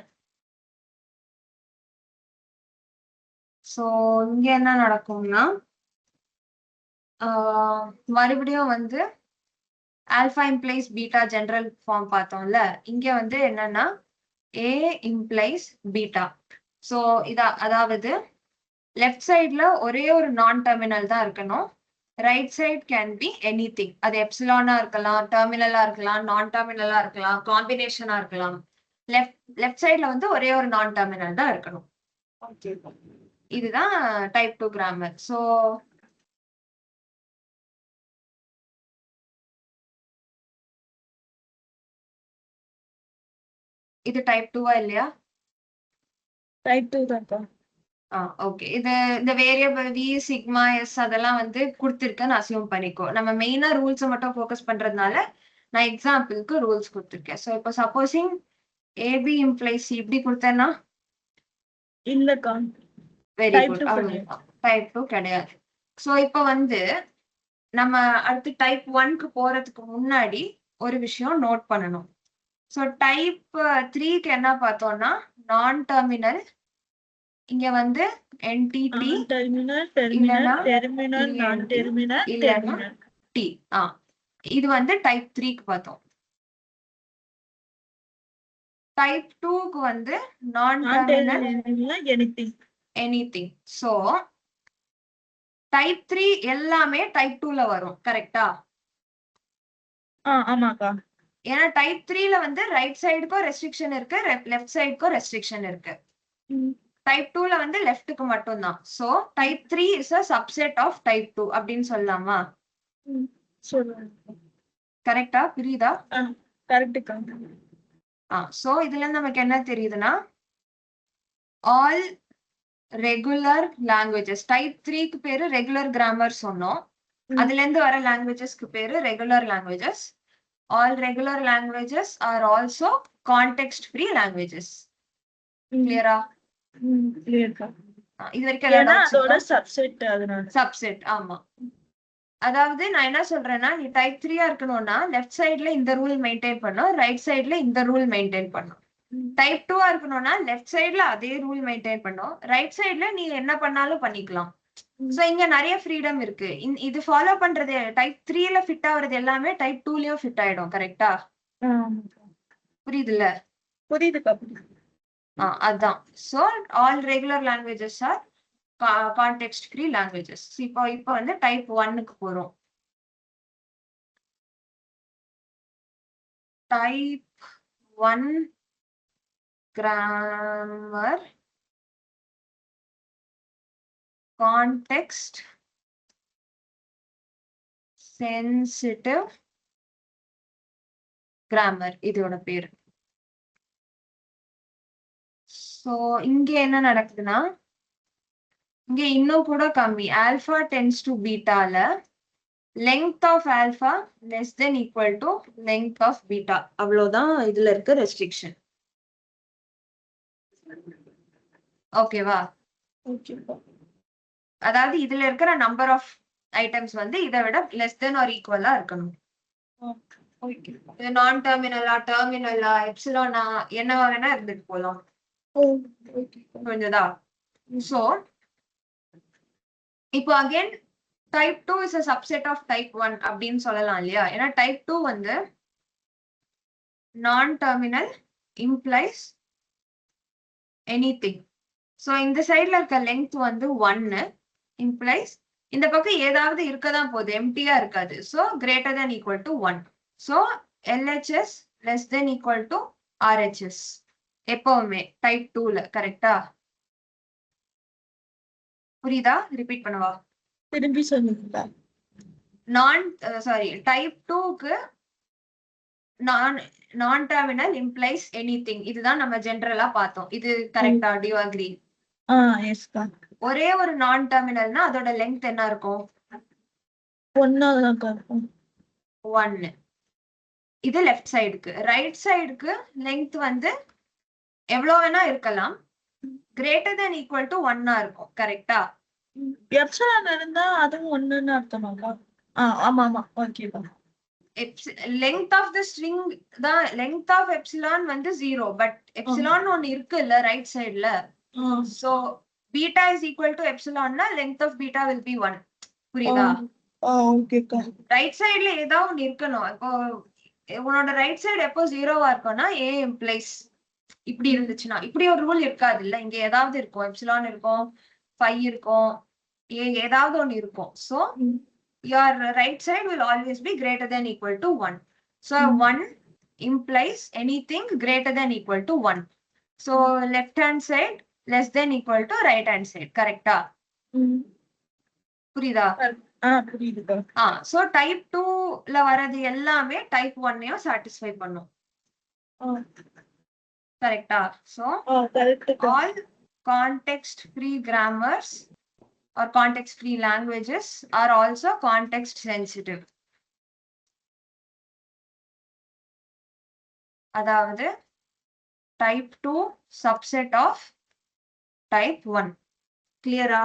So இங்க என்ன நடக்கும்னா மறுபடியும் வந்து alpha implies beta general form பார்த்தோம்ல, இங்க வந்து என்னன்னா A implies beta. So அதாவது லெஃப்ட் சைட்ல ஒரே ஒரு நான் டெர்மினல் தான் இருக்கணும். Right side can be anything. அது எப்சிலானா இருக்கலாம், டெர்மினலா இருக்கலாம், நான் டெர்மினலா இருக்கலாம், காம்பினேஷனா இருக்கலாம். லெஃப்ட் சைட்ல வந்து ஒரே ஒரு நான் டெர்மினல் தான் இருக்கணும். இதுதான் டைப் 2 கிராமர். சோ இது டைப் 2வா இல்லையா? டைப் 2 தான்க்கா. ஓகே, இந்த வேரியபிள் வி சிக்மா எஸ் அதெல்லாம் வந்து கொடுத்துருக்கேன்னு அசியூம் பண்ணிக்கோ. நம்ம மெயினா ரூல்ஸை மட்டும் ஃபோக்கஸ் பண்றதுனால நான் எக்ஸாம்பிளுக்கு ரூல்ஸ் கொடுத்துருக்கேன். ஸோ இப்போ சப்போஸிங் ஏபி இம்ப்ளைஸ் இப்படி கொடுத்தேன்னா இல்லக்கா. Very good. டைப் 2 கிடையாது. ஸோ இப்போ வந்து நம்ம அடுத்து டைப் 1க்கு போறதுக்கு முன்னாடி ஒரு விஷயம் நோட் பண்ணணும். ஸோ டைப் 3க்கு என்ன பார்த்தோம்னா நான் டெர்மினல், இங்க வந்து என்டிடி டெர்மினல் டெர்மினல் டெர்மினல் நான் டெர்மினல் டெர்மினல் டி. இது வந்து டைப் 3க்கு பார்த்தோம். டைப் 2க்கு வந்து நான் டெர்மினல் எனிதிங். சோ டைப் 3 எல்லாமே டைப் 2ல வரும். கரெக்டா? ஆமாக்கா. ஏன்னா டைப் 3ல வந்து ரைட் சைடுக்கும் ரெஸ்ட்ரிக்ஷன் இருக்கு, லெஃப்ட் சைடுக்கும் ரெஸ்ட்ரிக்ஷன் இருக்கு. டைப் 2ல வந்து லெஃப்ட்க்கு மட்டும் தான். So type 3 is a subset of type 2 அப்படின்னு சொல்லலாமா? கரெக்டா? புரியுதா? கரெக்ட்டுக்கா. சோ இதுல இருந்து நமக்கு என்ன தெரியுதுன்னா ஆல் ரெகுலர் லாங்குவேஜஸ் டைப் 3க்கு பேரு ரெகுலர் கிராமர் சொன்னோம். அதுல இருந்து வர லாங்குவேஜஸ்க்கு பேரு regular languages. All regular languages are also context free languages. கிளியரா? கிளியர்க்கா. இது வரைக்கும் ஏன்னா அதோட சப்செட் அதனால. சப்செட் ஆமா. அதாவது நான் என்ன சொல்றேன்னா நீ டைப் 3 இருக்கணும்னா லெஃப்ட் சைடுல இந்த ரூல் மெயின்டைன் பண்ணும், ரைட் சைடுல இந்த ரூல் மெயின்டைன் பண்ணும். டைப் 2 இருக்கணும்னா லெஃப்ட் சைடுல அதே ரூல் மெயின்டைன் பண்ணும், ரைட் சைடுல நீ என்ன பண்ணாலும் பண்ணிக்கலாம். சோ இங்க நிறைய ஃப்ரீடம் இருக்கு. இது ஃபாலோ பண்றது டைப் 3ல ஃபிட் ஆகுறது எல்லாமே டைப் 2லயும் ஃபிட் ஆயிடும். கரெக்டா? புரியுதுல்ல? புரியுதுக்கா. அதான். So all regular languages are context free languages. இப்போ வந்து டைப் 1க்கு போறோம். Type 1 grammar context sensitive grammar இதோட பேரு. சோ இங்க என்ன நடக்குதுன்னா இங்க இன்னும் கூட கம்மி. ஆல்பா டென்ஸ் டு பீட்டால length of alpha less than equal to length of beta. அவ்வளவுதான் இதுல இருக்க ரெஸ்ட்ரிக்ஷன். ஓகேவா? அதாவது இதுல இருக்கிற நம்பர் ஆஃப் ஐட்டம்ஸ் வந்து இதை விட லெஸ் தென் ஆர் ஈக்குவலா இருக்கணும். நான் டெர்மினலா எப்சிலோனா என்னவா வேணா இருந்துட்டு போலாம். புரிஞ்சதா? சோ இப்போ again type 2 is a subset of type 1 அப்படின்னு சொல்லலாம் இல்லையா? ஏன்னா டைப் 2 வந்து நான் டெர்மினல் implies anything. சோ இந்த சைடுல இருக்க லெங்த் வந்து 1 implies இந்த பக்கம் ஏதாவது இருக்கதான் போகுது, எம்டியா இருக்காது. So greater than equal to 1. So LHS less than equal to RHS எப்பவுமே டைப் 2ல. கரெக்டா? புரியுதா? ரிப்பீட் பண்ணவா? திரும்பி சொல்லுங்க. டைப் 2க்கு நான் டெர்மினல் இம்ப்ளைஸ் எனிதிங். இதுதான் நம்ம ஜெனரலா பார்த்தோம். இது கரெக்டா? Do you agree? எஸ்கா. ஒரே ஒரு நான் டெர்மினல்னா அதோட லெங்த் என்ன இருக்கும்? 1. இது லெஃப்ட் சைடுக்கு. ரைட் சைடுக்கு லெங்த் வந்து எவ்வளவு வேணா இருக்கலாம், கிரேட்டர் தென் ஈக்குவல் டு 1 இருக்கும். கரெக்டா? எப்சிலான் இருந்தா அதுவும் 1ன்னு அர்த்தமாக்கா? ஆமா ஆமா. ஓகேப்பா. லெங்த் ஆஃப் தி ஸ்ட்ரிங் தான். லெங்த் ஆஃப் எப்சிலான் வந்து 0, பட் எப்சிலான் ஒன்னு இருக்குல்ல ரைட் சைடுல. So beta is equal to எப்சிலான்னா length of beta will be 1. புரியுதா? ஓகேக்கா. ரைட் சைடுல ஏதாவது ஒன்னு இருக்கணும். இப்போ உன்னோட ரைட் சைடு எப்போ 0வா இருக்கும்னா A implies இப்படி இருந்துச்சுன்னா. இப்படி ஒரு ரூல் இருக்காது இல்ல, இங்க ஏதாவது இருக்கும், எப்சிலான் இருக்கும், 5 இருக்கும், ஏதாவது ஒன்னு இருக்கும். So your right side will always be greater than equal to 1. So 1 implies anything greater than equal to 1. So left hand side less than equal to right hand side. கரெக்டா? புரியுதா? புரியுதுக்கா. சோ டைப் 2ல வரது எல்லாமே type 1யும் satisfy பண்ணும். கரெக்டா? So all context free grammars or context free languages are also context sensitive. அதாவது type 2 subset of type 1. கிளியரா?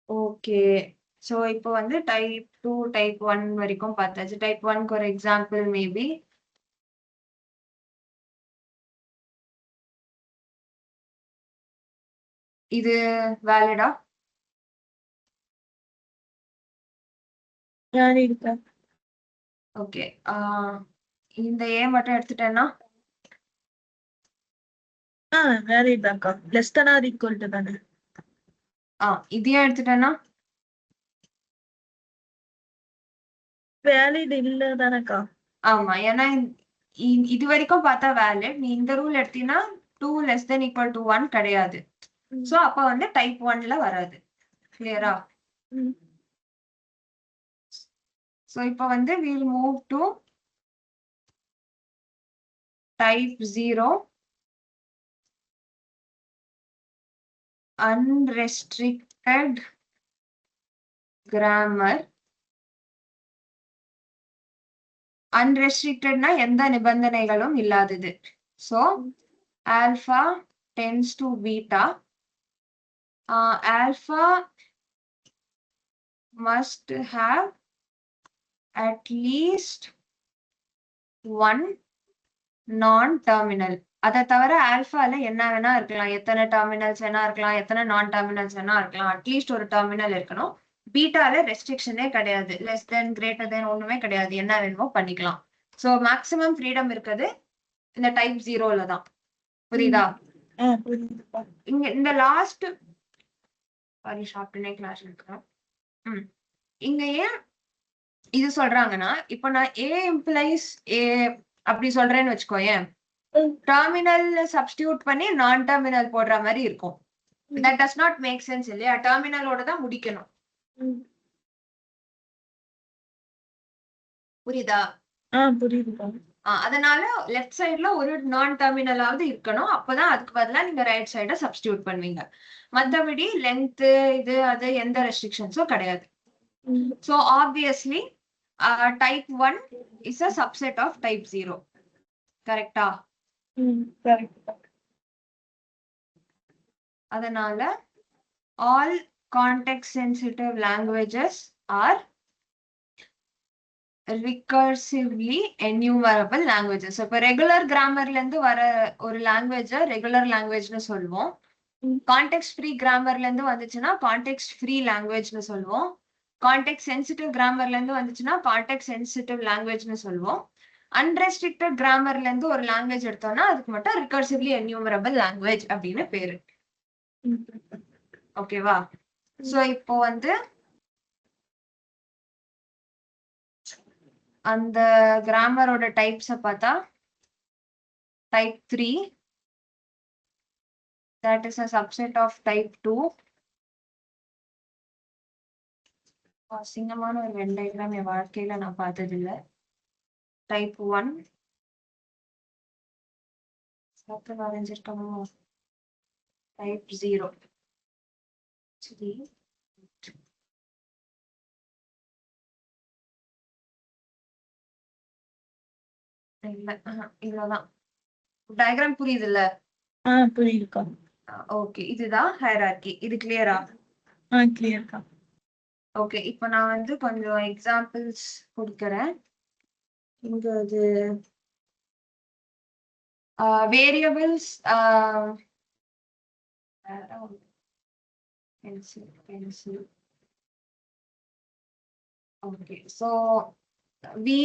Okay. So இப்போ வந்து டைப் 2 டைப் 1 வரைக்கும் பார்த்தாச்சு. டைப் 1க்கு ஒரு எக்ஸாம்பிள் மேபி இது வேலிடா? ஓகே. இந்த ஏ மட்டும் எடுத்துட்டேன்னா வேலிட் தான்க்கா. Less than or equal to தானே? இதையும் எடுத்துட்டேன்னா வேலிட் இல்ல தானேக்கா? ஆமா, ஏன்னா இது வரைக்கும் பார்த்தா வேலிட். நீ இந்த ரூல் எடுத்தீங்கன்னா 2 less than equal to 1 கிடையாது. சோ அப்ப வந்து டைப் 1ல வராது. கிளியரா? So இப்போ வந்து we'll move to type 0 unrestricted grammar. Unrestrictedனா எந்த நிபந்தனைகளும் இல்லாதது. So alpha tends to beta. Alpha must have at least one non-terminal. அதை தவிர ஆல்பால என்ன வேணா இருக்கலாம், எத்தனை டெர்மினல்ஸ் வேணா இருக்கலாம், எத்தனை நான் டெர்மினல்ஸ் வேணா இருக்கலாம், அட்லீஸ்ட் ஒரு டெர்மினல் இருக்கணும். பீட்டால ரெஸ்ட்ரிக்ஷனே கிடையாது, லெஸ் தென் கிரேட்டர் தென் ஒண்ணுமே கிடையாது, என்ன வேணுமோ பண்ணிக்கலாம். சோ மேக்ஸிமம் ஃப்ரீடம் இருக்குது இந்த டைப் 0ல தான். புரியுதா? இங்க இந்த லாஸ்ட் சாரி ஷார்ப்னே கிளாஸ் இருக்கிறோம். இங்க ஏன் இது சொல்றாங்கன்னா, இப்ப நான் ஏ இம்ப்ளைஸ் ஏ அப்படி சொல்றேன்னு வச்சுக்கோயேன், டெர்மினல் சப்ஸ்டியூட் பண்ணி நான் டெர்மினல் போடுற மாதிரி இருக்கும். that does not make sense இல்லையா? டெர்மினலோட தான் முடிக்கணும். புரியுதா? புரியுது. அதனால லெஃப்ட் சைடுல ஒரு நான் டெர்மினலாவது இருக்கணும், அப்பதான் அதுக்கு பதிலா நீங்க ரைட் சைட சப்ஸ்டியூட் பண்ணுவீங்க. மத்தபடி லென்த் இது அது எந்த ரெஸ்ட்ரிக்ஷன்ஸும் கிடையாது. So obviously type 1 is a subset of type 0. கரெக்டா? அதனால all context sensitive languages are recursively enumerable languages. இப்ப ரெகுலர் கிராமர்ல இருந்து வர ஒரு லாங்குவேஜ் ரெகுலர் லாங்குவேஜ்னு சொல்லுவோம். கான்டெக்ஸ்ட் ஃப்ரீ கிராமர்ல இருந்து வந்துச்சுன்னா கான்டெக்ஸ்ட் ஃப்ரீ லாங்குவேஜ்னு சொல்லுவோம். கான்டெக்ஸ்ட் சென்சிட்டிவ் கிராமர்ல இருந்து வந்துச்சுன்னா கான்டெக்ஸ்ட் சென்சிட்டிவ் லாங்குவேஜ்னு சொல்லுவோம். அன்ரெஸ்ட்ரிக்டட் கிராமர்ல இருந்து ஒரு லாங்குவேஜ் எடுத்தோம்னா அதுக்கு மட்டும் ரிகர்சிவ்லி என்யூமரபிள் லாங்குவேஜ் அப்படின்னு பேரு. ஓகேவா? சோ இப்போ வந்து அந்த கிராமரோட டைப்ஸ பார்த்தா type 3 that is a subset of type 2. அசிங்கமான ஒரு வென் டயக்ராம் என் வாழ்க்கையில நான் பார்த்தது இல்ல. type 1 சாப்பிட்டு வரைஞ்சிருக்கோமோ. type 0 சரி இல்ல இவ்வளவுதான். டயக்ராம் புரியுது இல்ல? புரியுதுக்கா. ஓகே, இதுதான் ஹைரார்கி. இது கிளியரா? கிளியர்க்கா. ஓகே, இப்போ நான் வந்து கொஞ்சம் எக்ஸாம்பிள்ஸ் கொடுக்கறேன். இங்க அது variables pencil. Okay, so V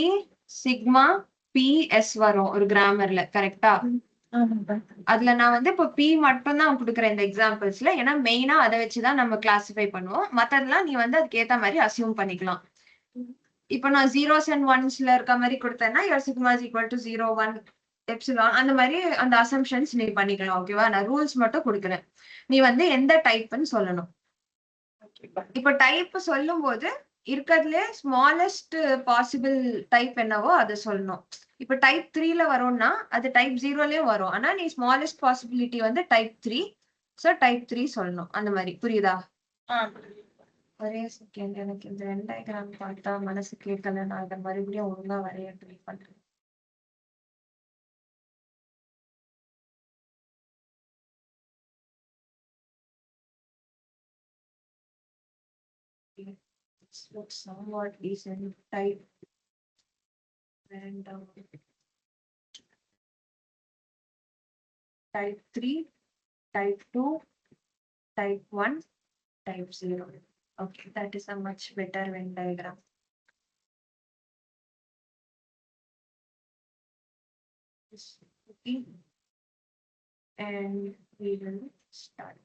sigma P S வரும் ஒரு கிராமர்ல, கரெக்டா? அதுல நான் வந்து இப்போ பி மட்டும் தான் கொடுக்குறேன் இந்த எக்ஸாம்பிள்ஸ்ல, ஏன்னா மெயினா அதை வச்சுதான் நம்ம கிளாசிஃபை பண்ணுவோம். மத்ததெல்லாம் நீ வந்து அதுக்கு ஏத்த மாதிரி அசியூம் பண்ணிக்கலாம். இப்போ நான் ஜீரோஸ் அண்ட் ஒன்ஸ்ல இருக்க மாதிரி கொடுத்தேன்னா your sigma is equal to 0 1 epsilon அந்த மாதிரி அந்த அசம்ஷன்ஸ் நீ பண்ணிக்கலாம். ஓகேவா? நான் ரூல்ஸ் மட்டும் கொடுக்குறேன், நீ வந்து எந்த டைப்னு சொல்லணும். இப்போ டைப் சொல்லும் போது இருக்கிறதுலே ஸ்மாலஸ்ட் பாசிபிள் டைப் என்னவோ அதை சொல்லணும். இப்ப டைப் 3ல வரும்னா அது டைப் 0லயும் வரும், ஆனா நீ ஸ்மாலஸ்ட் பாசிபிலிட்டி வந்து டைப் 3, சோ டைப் 3 சொல்லணும். அந்த மாதிரி புரியுதா? ஒரே செகண்ட், எனக்கு இந்த வென் டயக்ராம் பார்த்தா மனசு கேட்கல, நான் இதை மறுபடியும் ஒழுங்கா வரைய ட்ரை பண்றேன். This looks somewhat decent. Type random. Type 3, type 2, type 1, type 0. Okay, that is a much better Venn diagram. Okay. And we will start.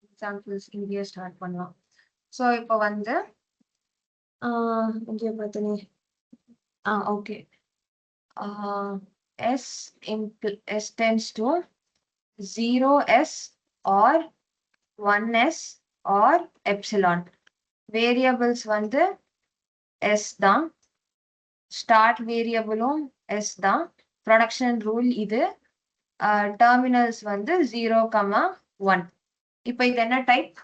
Examples இங்கே ஸ்டார்ட் பண்ணலாம். ஸோ இப்போ வந்து இங்கே பார்த்தனே okay S tends to 0s or 1s or epsilon. Variables வந்து S தான், start வேரியபிளும் S தான், ப்ரொடக்ஷன் ரூல் இது, டெர்மினல்ஸ் வந்து 0,1. இப்போ இது என்ன டைப்?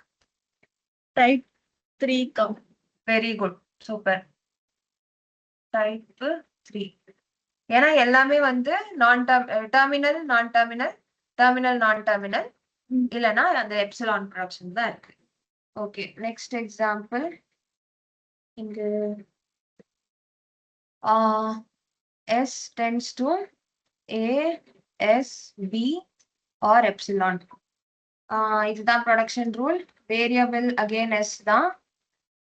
டைப் 3 கா. Very good, super. டைப் 3. ஏன்னா எல்லாமே வந்து டெர்மினல் நான் டெர்மினல், டெர்மினல் நான் டெர்மினல், இல்லைன்னா அந்த எப்சிலான் ப்ரொடக்ஷன் தான் இருக்கு. Okay, next example. இங்க S tends to A, S, B or epsilon. இதுதான் production rule. Variable again S தான்,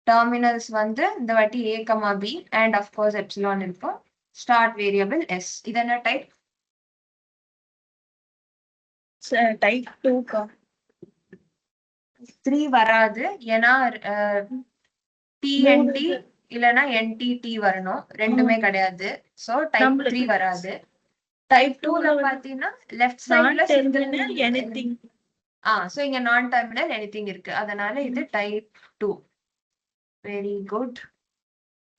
டெர்மினல்ஸ் வந்து இந்த வாட்டி A, B and of course epsilon இருக்கும். Start variable S. இது என்ன டைப்? டைப் 2 கா. 3 வராது, ஏன்னா TNT இல்லைன்னா NTT வரணும், ரெண்டுமே கிடையாது. ஸோ டைப் 3 வராது. டைப் 2ல பாத்தீங்கன்னா லெஃப்ட் சைடுல டெர்மினல் எனிதிங். சோ இங்க நான் டெர்மினல் எனிதிங் இருக்கு, அதனால இது டைப் 2. Very good.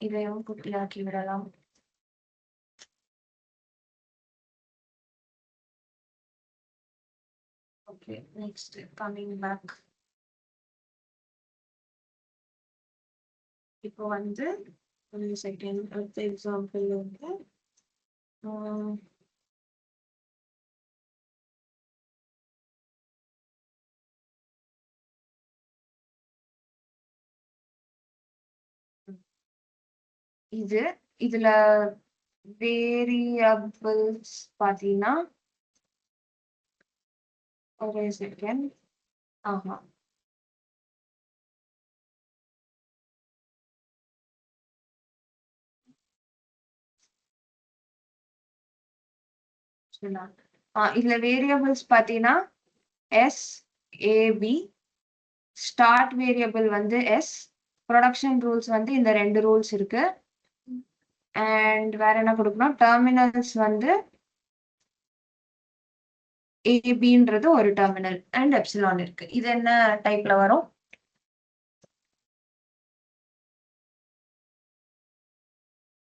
இதையும் குட்டியாக்கி விடலாம். Okay, next coming back. இப்போ வந்து ஒரு செகண்ட், அடுத்த எக்ஸாம்பிள் வந்து இதுல வேரியபிள்ஸ் பாத்தீங்கன்னா ஒரே செகண்ட். ஆமா, இதுல வேரியபிள்ஸ் பாத்தீங்கன்னா S, A, B, start variable வந்து S, ப்ரொடக்ஷன் ரூல்ஸ் வந்து இந்த ரெண்டு ரூல்ஸ் இருக்கு, அண்ட் வேற என்ன கொடுக்கணும், டெர்மினல்ஸ் வந்து ஏபின்றது ஒரு டெர்மினல் அண்ட் எப்சிலான் இருக்கு. இது என்ன டைப்ல வரும்?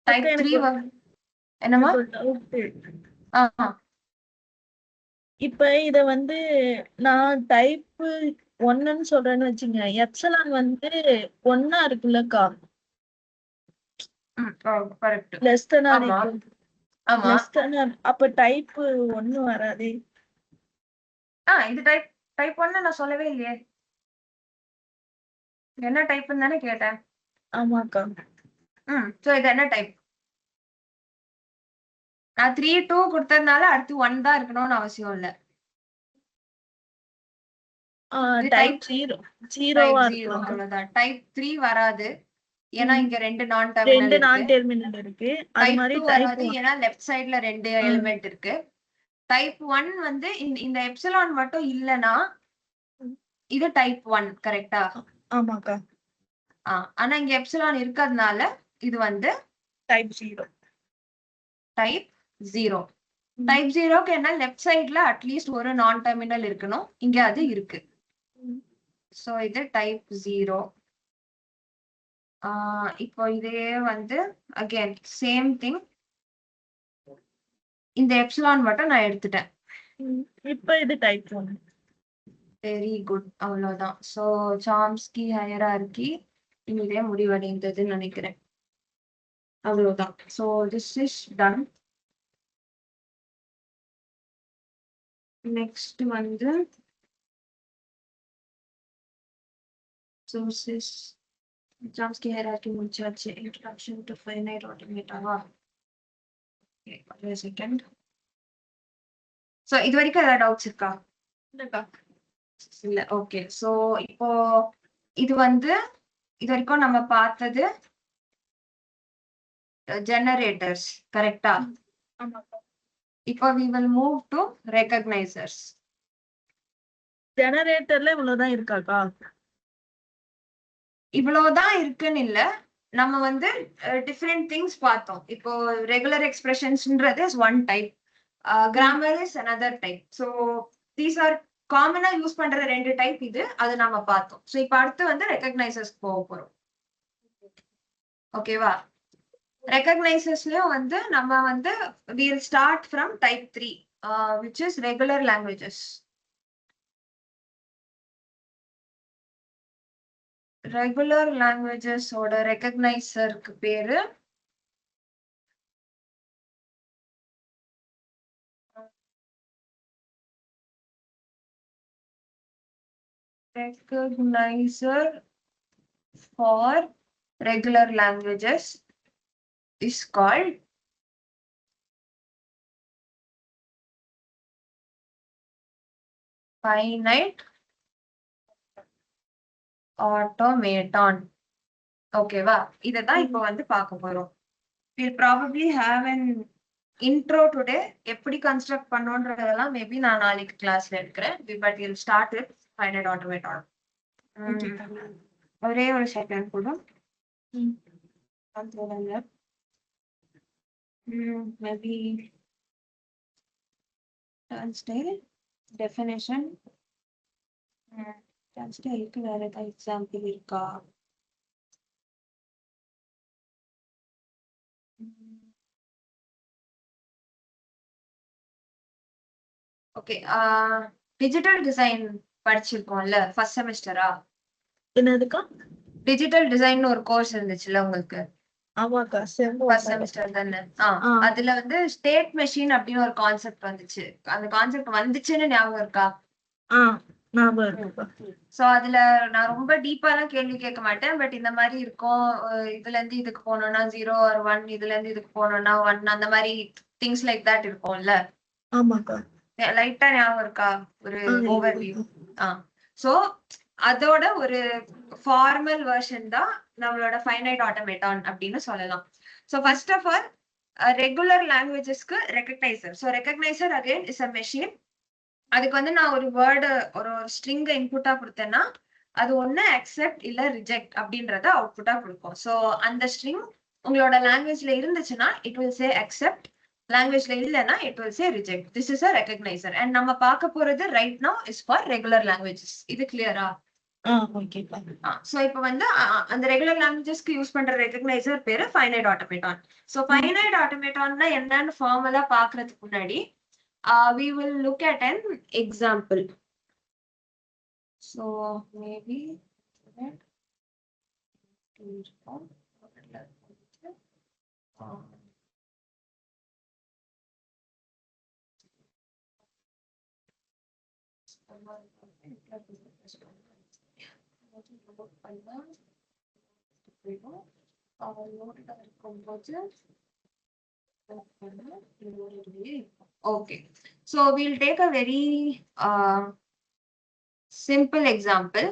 டைப் 3. என்னமா? இப்ப இத வந்து நான் டைப் 1ன்னு சொல்றேன்னு வச்சுங்க, எப்சிலான் வந்து 1 இருக்குல்லக்கா. கரெக்ட். லெஸ் தென் ஆர் ஆமா ஈக்குவல். ஆமா, லெஸ் தென் ஆர், அப்ப டைப் 1 வராதே. இது டைப் 1 நான் சொல்லவே இல்லையே. என்ன டைப்னு தானே கேட்டேன். ஆமாக்கா. சோ இது என்ன டைப்? நான் 3, 2 கொடுத்ததுனால அடுத்து 1 தான் இருக்கணும்னு அவசியம் இல்ல. டைப் 0 அவ்வளவுதான். டைப் 3 வராது, ஏன்னா இங்க ரெண்டு நான் ரெண்டு டெர்மினல் நான் டெர்மினல் இருக்கு. அது டைப் மாதிரி 2 டைப் வராது, ஏன்னா லெஃப்ட் சைடுல ரெண்டு எலிமெண்ட் இருக்கு. டைப் 1 வந்து இந்த எப்சிலான் மட்டும் இல்லனா இது டைப் 1, கரெக்டா? ஆமாக்கா. ஆனா இங்க எப்சிலான் இருக்கிறதுனால இது வந்து டைப் 0. டைப் 0. டைப் 0க்கு என்ன, லெஃப்ட் சைடுல அட்லீஸ்ட் ஒரு நான் டெர்மினல் இருக்கணும், இங்க அது இருக்கு. சோ இது டைப் 0. இப்போ இதே வந்து அகைன் சேம் திங், இந்த எப்சிலான் மட்டும் நான் எடுத்துட்டேன். இப்போ இது டைப் 1. வெரி குட், அவ்வளவுதான். சோ சாம்ஸ்கி ஹையரார்கி இதே முடிவடைந்ததுன்னு நினைக்கிறேன். அவ்வளவுதான். So this is done. Next வந்து sources. Chomsky hierarchy முடிச்சாச்சு. Introduction to finite automata. Okay, wait a second. So இது வரைக்கும் ஏதாவது டவுட்ஸ் இருக்கா? இல்ல. ஓகே, சோ இப்போ இது வந்து இது வரைக்கும் நம்ம பார்த்தது ஜெனரேட்டர்ஸ், கரெக்டா? இப்போ we will move to recognizers. ஜெனரேட்டர்ல இவ்வளவுதான் இருக்காக்கா? இவ்வளவுதான் இருக்குன்னு இல்ல, நம்ம வந்து டிஃபரெண்ட் திங்ஸ் பார்த்தோம். இப்போ ரெகுலர் எக்ஸ்பிரஷன்ஸ்ன்றது is one type, grammar is another type. So these are காமனா யூஸ் பண்ற ரெண்டு டைப் இது, அது நம்ம பார்த்தோம். ஸோ இப்போ அடுத்து வந்து ரெகக்னைசர்ஸ் போக போறோம். ஓகேவா? ரெகக்னைசஸ்லயும் வந்து நம்ம வந்து we'll start from type 3 which is regular languages. Regular லாங்குவேஜஸோட ரெகக்னைசருக்கு பேரு recognizer for regular languages is called finite automaton. ஓகேவா? இததான் இப்போ வந்து பார்க்க போறோம். We'll probably have an intro today. எப்படி கன்ஸ்ட்ரக்ட் பண்ணோன்றதெல்லாம் மேபி நான் நாளைக்கு கிளாஸ்ல எடுக்கிறேன். But we'll start with finite automaton. ஒரே ஒரு செகண்ட் கூட மேபி Turnstile definition. Turnstileக்கு வேற ஏதாவது எக்ஸாம்பிள் இருக்கா? ஓகே, டிஜிட்டல் டிசைன் படிச்சிருக்கோம்ல ஃபர்ஸ்ட் செமஸ்டரா? என்னதுக்கா? டிஜிட்டல் டிசைன் ஒரு கோர்ஸ் இருந்துச்சுல உங்களுக்கு? ஆமாக்கா, ஃபர்ஸ்ட் செமஸ்டர் தானே? அதுல வந்து ஸ்டேட் மெஷின் அப்படின்னு ஒரு கான்செப்ட் வந்துச்சு. அந்த கான்செப்ட் வந்துச்சுன்னு ஞாபகம் இருக்கா? சோ அதுல நான் ரொம்ப டீப்பாலாம் கேள்வி கேட்க மாட்டேன். பட் இந்த மாதிரி இருக்கும், இதுல இருந்து இதுக்கு போனோம்னா 0 or 1, இதுல இருந்து இதுக்கு போனோம்னா 1, அந்த மாதிரி திங்ஸ் லைக் தட் இருக்கும்ல? ஆமாக்கா. லைட்டா ஞாபகம் இருக்கா? ஒரு ஓவர்வியூ. சோ அதோட ஒரு ஃபார்மல் வெர்ஷன் தான் நம்மளோட ஃபைனைட் ஆட்டோமேட்டான் அப்படின்னு சொல்லலாம். So first of all regular லாங்குவேஜஸ்க்கு recogniser. So recogniser again is a machine. அதுக்கு வந்து நான் ஒரு வேர்டு ஒரு ஸ்ட்ரிங் இன்புட்டா கொடுத்தேன்னா அது ஒண்ணு அக்செப்ட் இல்ல ரிஜெக்ட் அப்படின்றத அவுட்புட்டா கொடுக்கும். சோ அந்த ஸ்ட்ரிங் உங்களோட லாங்குவேஜ்ல இருந்துச்சுன்னா இட் வில் சே அக்செப்ட், லாங்குவேஜ்ல இல்லைன்னா it will say reject. This is a recogniser. And நம்ம பார்க்க போறது right now is for regular languages. இது கிளியரா? சோ இப்ப வந்து அந்த ரெகுலர் லாங்குவேஜஸ்க்கு யூஸ் பண்ற ரெகக்னைசர் பேரு ஃபைனைட் ஆட்டோமேட்டான். சோ ஃபைனைட் ஆட்டோமேட்டான்னா என்னன்னு ஃபார்மலா பாக்குறதுக்கு முன்னாடி we will look at an example. So maybe okay, so we'll take a very simple example.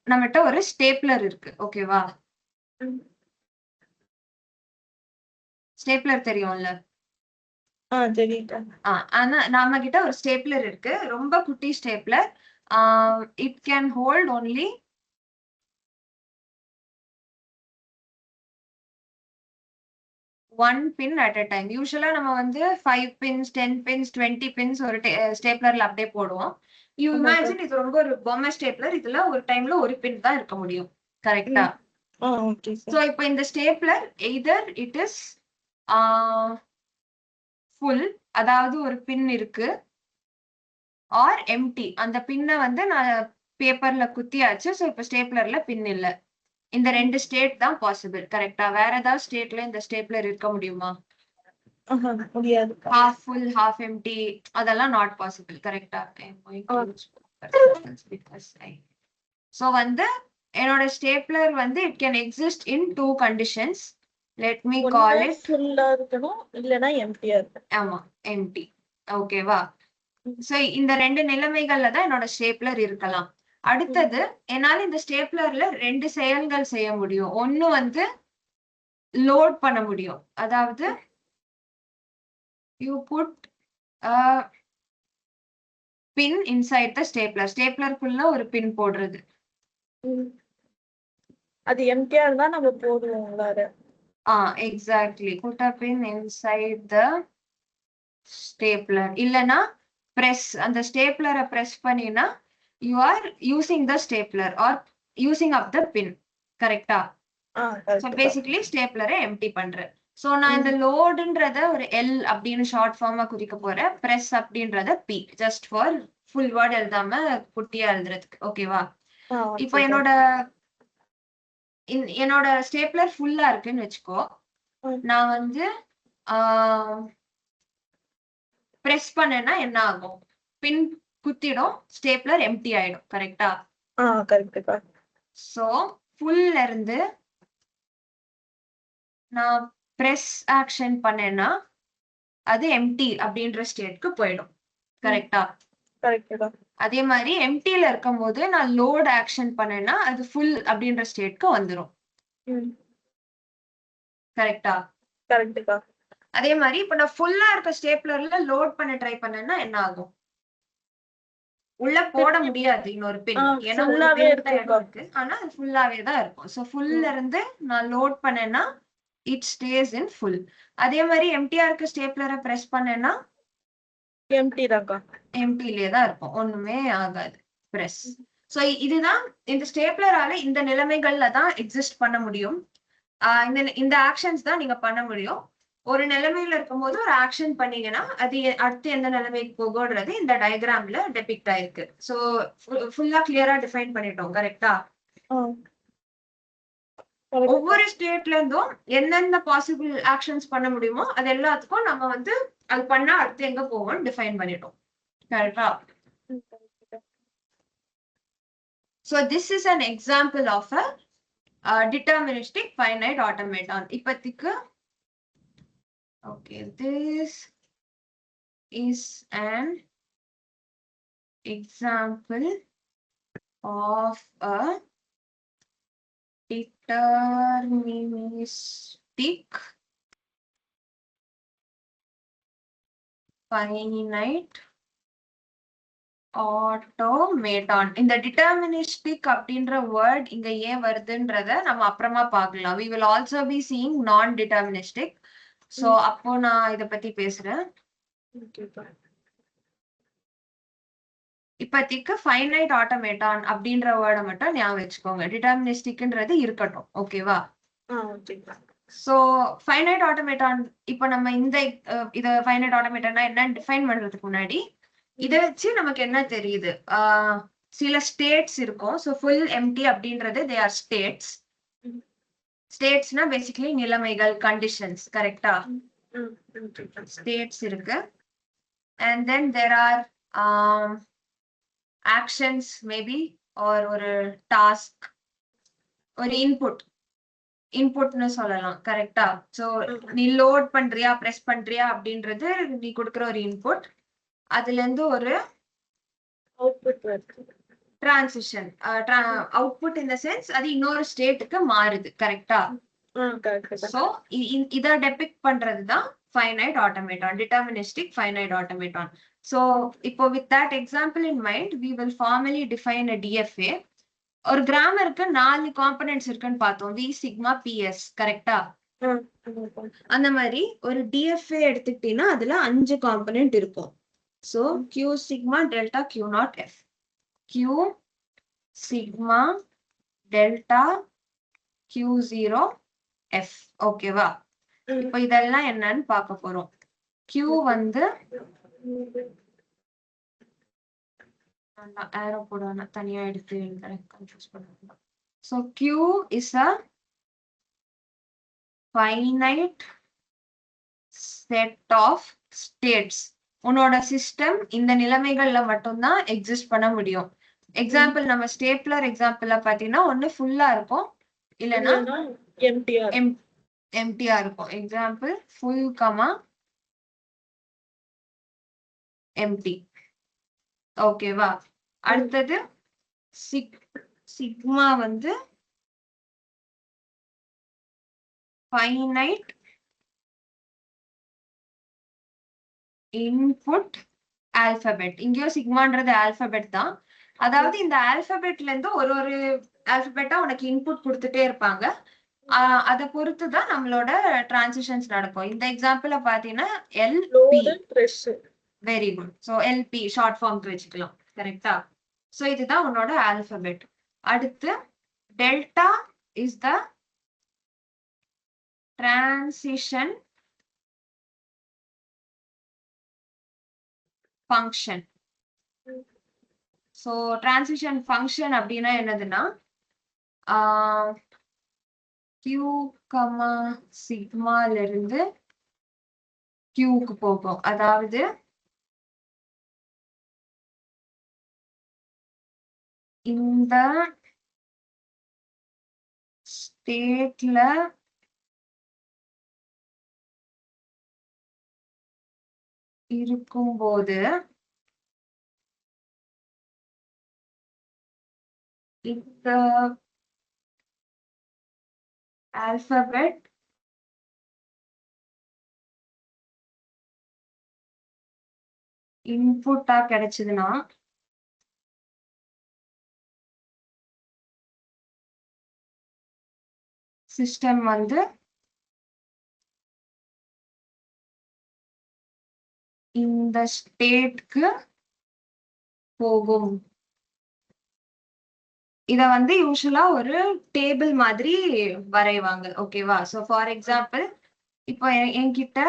நம்மகிட்ட ஒரு ஸ்டேப்லர் இருக்கு, ஓகேவா? ஸ்டேப்லர் தெரியும்ல? ஆனா நம்ம கிட்ட ஒரு ஸ்டேப்லர் இருக்கு, ரொம்ப குட்டி stapler. It can hold only 1 pin at a time. யூசுவலா நம்ம வந்து 5 pins, 10 pins, 20 pins ஒரு ஸ்டேப்லர்ல அப்படியே போடுவோம். யூ இமேஜின் இது ரொம்ப ஒரு பொம்மை ஸ்டேப்லர். இதுல ஒரு டைம்ல ஒரு பின் தான் இருக்க முடியும், கரெக்டா? சோ இப்போ இந்த stapler either it is full, அதாவது ஒரு பின் இருக்கு, ஆர் எம்டி, அந்த பின்னை வந்து நான் பேப்பர்ல குத்தியாச்சு. சோ இப்போ ஸ்டேப்லர்ல பின் இல்ல. இந்த ரெண்டு ஸ்டேட் தான் பாசிபிள், கரெக்டா? வேற ஏதாவது ஸ்டேட்ல இந்த ஸ்டேப்லர் இருக்க முடியுமா? முடியாது. half full, half empty, அதெல்லாம் not possible, கரெக்டா? சோ வந்து என்னோட ஸ்டேப்லர் வந்து it can exist in 2 conditions. Let me call it ஃபுல்லா இருக்கணும், இல்லனா எம்டியா இருக்கணும். ஆமா, empty. ஓகேவா? சோ இந்த ரெண்டு நிலைமைகள்ல தான் என்னோட ஸ்டேப்லர் இருக்கலாம். அடுத்தது என்னால இந்த ஸ்டேப்லர்ல 2 செயல்கள் செய்ய முடியும். ஒன்னு வந்து லோட் பண்ண முடியும், அதாவது you put a pin inside the stapler. ஸ்டேப்லருக்குள்ள ஒரு பின் போடுறது. அது எம்டியா இருந்தா நம்ம போடுவோம் உள்ளார. exactly, put a pin inside the stapler. இல்லனா press, அந்த ஸ்டேப்லரை press பண்ணினா you are using the stapler or using up the pin, கரெக்டா? சோ பேசிக்கலி ஸ்டேப்லரை எம்டி பண்றேன். சோ நான் இந்த லோடுன்றத ஒரு எல் அப்படின்னு ஷார்ட் ஃபார்மா குறிக்க போறேன். பிரஸ் அப்படின்றத P, just for full word எழுதாம குட்டியா எழுதுறதுக்கு. ஓகேவா? இப்போ என்னோட ஸ்டேப்லர் ஃபுல்லா இருக்குன்னு வச்சுக்கோ. நான் வந்து பிரஸ் பண்ணேன்னா என்ன ஆகும்? பின் குத்திடும், ஸ்டேப்லர் எம்டி ஆயிடும். கரெக்டா? கரெக்ட்டுக்கா. சோ ஃபுல்ல இருந்து நான் பிரஸ் ஆக்ஷன் பண்ணேன்னா அது எம்டி அப்படின்ற ஸ்டேட்க்கு போயிடும். கரெக்டா? கரெக்ட்டுக்கா. அதே மாதிரி எம்டில இருக்கும் போது நான் லோட் ஆக்ஷன் பண்ணேன்னா அது ஃபுல் அப்படின்ற ஸ்டேட்க்கு வந்துடும். கரெக்டா? கரெக்ட்டுக்கா. அதே மாதிரி இப்ப நான் ஃபுல்லா இருக்க ஸ்டேப்லர்ல லோட் பண்ண ட்ரை பண்ணேன்னா என்ன ஆகும்? உள்ள போட முடியாது இன்னொரு பின். ஏன்னா ஒரு பின் தான் இருக்கு, ஆனா அது ஃபுல்லாவே தான் இருக்கும். சோ ஃபுல்ல இருந்து நான் லோட் பண்ணேன்னா இட் ஸ்டேஸ் இன் ஃபுல். அதே மாதிரி எம்டியா இருக்க ஸ்டேப்லரை பிரஸ் பண்ணேன்னா எம்டி தான்க்கா. எம்டிலே தான் இருக்கும், ஒண்ணுமே ஆகாது. பிரஸ். சோ இதுதான் இந்த ஸ்டேப்லரால இந்த நிலைமைகள்ல தான் எக்ஸிஸ்ட் பண்ண முடியும். இந்த ஆக்ஷன்ஸ் தான் நீங்க பண்ண முடியும். ஒரு நிலைமையில இருக்கும்போது ஒரு ஆக்ஷன் பண்ணீங்கன்னா அது அடுத்து எந்த நிலைமைக்கு போகும்ன்றது இந்த டயக்ராம்ல டெபிக்ட் ஆயிருக்கு. சோ ஃபுல்லா கிளியரா டிஃபைன் பண்ணிட்டோம். கரெக்டா? ஒவ்வொரு ஸ்டேட்ல இருந்தும் என்னென்ன பாசிபிள் ஆக்ஷன்ஸ் பண்ண முடியுமோ அது எல்லாத்துக்கும் நம்ம வந்து அது பண்ணா அடுத்து எங்க போவோம் டிஃபைன் பண்ணிட்டோம். கரெக்டா? So this is an example of a deterministic finite automaton. இப்பத்திக்கு okay, this is an example of a deterministic finite automaton. இந்த deterministic அப்படின்ற வேர்ட் இங்க ஏன் வருதுன்றத நம்ம அப்புறமா பார்க்கலாம். We will also be seeing non-deterministic. So அப்போ நான் இத பத்தி பேசுறேன். இப்பத்திக்கு ஃபைனைட் ஆட்டோமேட்டான் அப்படின்ற வேர்டை மட்டும் ஞாபகம் வச்சுக்கோங்க. டிட்டர்மினிஸ்டிக்ன்றது இருக்கட்டும். ஓகேவா? சோ ஃபைனைட் ஆட்டோமேட்டான் இப்ப நம்ம இந்த இத ஃபைனைட் ஆட்டோமேட்டான்னா என்னன்னு டிஃபைன் பண்றதுக்கு முன்னாடி இத வச்சு நமக்கு என்ன தெரியுது? சில ஸ்டேட்ஸ் இருக்கும். சோ ஃபுல் எம்டி அப்படின்றது தே ஆர் ஸ்டேட்ஸ். ஸ்டேட்ஸ்னா பேசிக்கலி நிலைமைகள், கண்டிஷன்ஸ். கரெக்டா? ஸ்டேட்ஸ் இருக்கு. And then there are actions maybe or ஒரு டாஸ்க், ஒரு இன்புட்னு சொல்லலாம். கரெக்டா? சோ நீ லோட் பண்றியா பிரஸ் பண்றியா அப்படின்றது நீ கொடுக்குற ஒரு இன்புட். அதுல இருந்து ஒரு அவுட்புட் வருது. Transition output in the sense அது இன்னொரு ஸ்டேட்டுக்கு மாறுது. கரெக்டா? சோ இத டெபிக்ட் பண்றது தான் finite automaton, deterministic finite automaton. So இப்போ with that example in mind we will formally define a DFA. ஒரு கிராமருக்கு 4 காம்பனன்ட்ஸ் இருக்குன்னு பார்த்தோம். V sigma PS. கரெக்டா? அந்த மாதிரி ஒரு DFA எடுத்துக்கிட்டீங்கன்னா அதுல 5 காம்பனன்ட் இருக்கும். So Q sigma delta Q naught F. Q sigma delta Q0 F. ஓகேவா? இப்போ இதெல்லாம் என்னன்னு பார்க்க போறோம். Q வந்து arrow போடுவானா தனியா எடுத்து கன்ஃபியூஸ் பண்ணாம. So Q is a finite set of states. உன்னோட சிஸ்டம் இந்த நிலைமைகள்ல மட்டும்தான் எக்ஸிஸ்ட் பண்ண முடியும். எக்ஸாம்பிள் நம்ம ஸ்டேப்லர் எக்ஸாம்பிள்ல பாத்தீங்கன்னா ஒண்ணு ஃபுல்லா இருக்கும், இல்லைன்னா எம்டியா இருக்கும். Example full comma empty. ஓகேவா? அடுத்தது சிக்மா வந்து ஃபைனைட் இன்புட் ஆல்பபெட். இங்கேயோ சிக்மான்றது ஆல்பபெட் தான். அதாவது இந்த ஆல்பபெட்ல இருந்து ஒரு ஆல்பபெட்டா உனக்கு இன்புட் கொடுத்துட்டே இருப்பாங்க. அதை பொறுத்துதான் நம்மளோட டிரான்சிஷன்ஸ் நடக்கும். இந்த எக்ஸாம்பிள பாத்தீங்கன்னா LP. Very good. So LP short form வச்சுக்கலாம். கரெக்டா? சோ இதுதான் உன்னோட ஆல்பபெட். அடுத்து delta is the transition function. So transition function அப்படின்னா என்னதுன்னா q, சிக்மால இருந்து qக்கு போகும். அதாவது இந்த ஸ்டேட்ல இருக்கும்போது இந்த ஆல்பபெட் இன்புட்டா கிடைச்சதுன்னா சிஸ்டம் வந்து இந்த ஸ்டேட்க்கு போகும். இத வந்து யூசுவலா ஒரு டேபிள் மாதிரி வரைவாங்க. ஓகேவா? சோ ஃபார் எக்ஸாம்பிள் இப்போ என்கிட்ட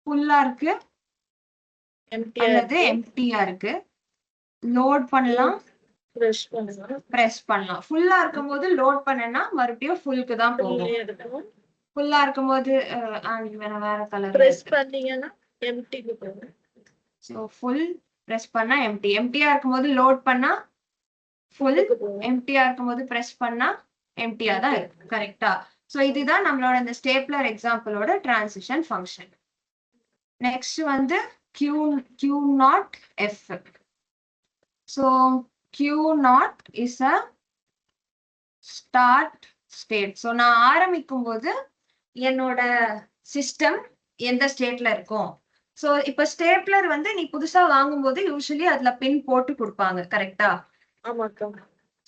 ஃபுல்லா இருக்கு அல்லது எம்டியா இருக்கு. லோட் பண்ணலாம், பிரஸ் பண்ணலாம். ஃபுல்லா இருக்கும்போது லோட் பண்ணனா மறுபடியும் ஃபுல்க்கு தான் போகும். ஃபுல்லா இருக்கும்போது வேற கலர் பிரஸ் பண்ணீங்கன்னா எம்டிக்கு போகும். சோ ஃபுல் பிரஸ் பண்ணா எம்டி, எம்டியா இருக்கும்போது லோட் பண்ணா ஃபுல், எம்டியா இருக்கும்போது பிரஸ் பண்ணா எம்டியா தான் இருக்கு. கரெக்டா? சோ இதுதான் நம்மளோட இந்த ஸ்டேப்லர் எக்ஸாம்பிளோட டிரான்சிஷன் ஃபங்க்ஷன். நெக்ஸ்ட் வந்து Q naught F. So Q naught is a start state. So நான் ஆரம்பிக்கும் போது என்னோட சிஸ்டம் எந்த ஸ்டேட்ல இருக்கும். சோ இப்ப ஸ்டேப்லர் வந்து நீ புதுசா வாங்கும்போது யூசுவலி அதுல பின் போட்டு கொடுப்பாங்க. கரெக்டா? ஆமாக்கா.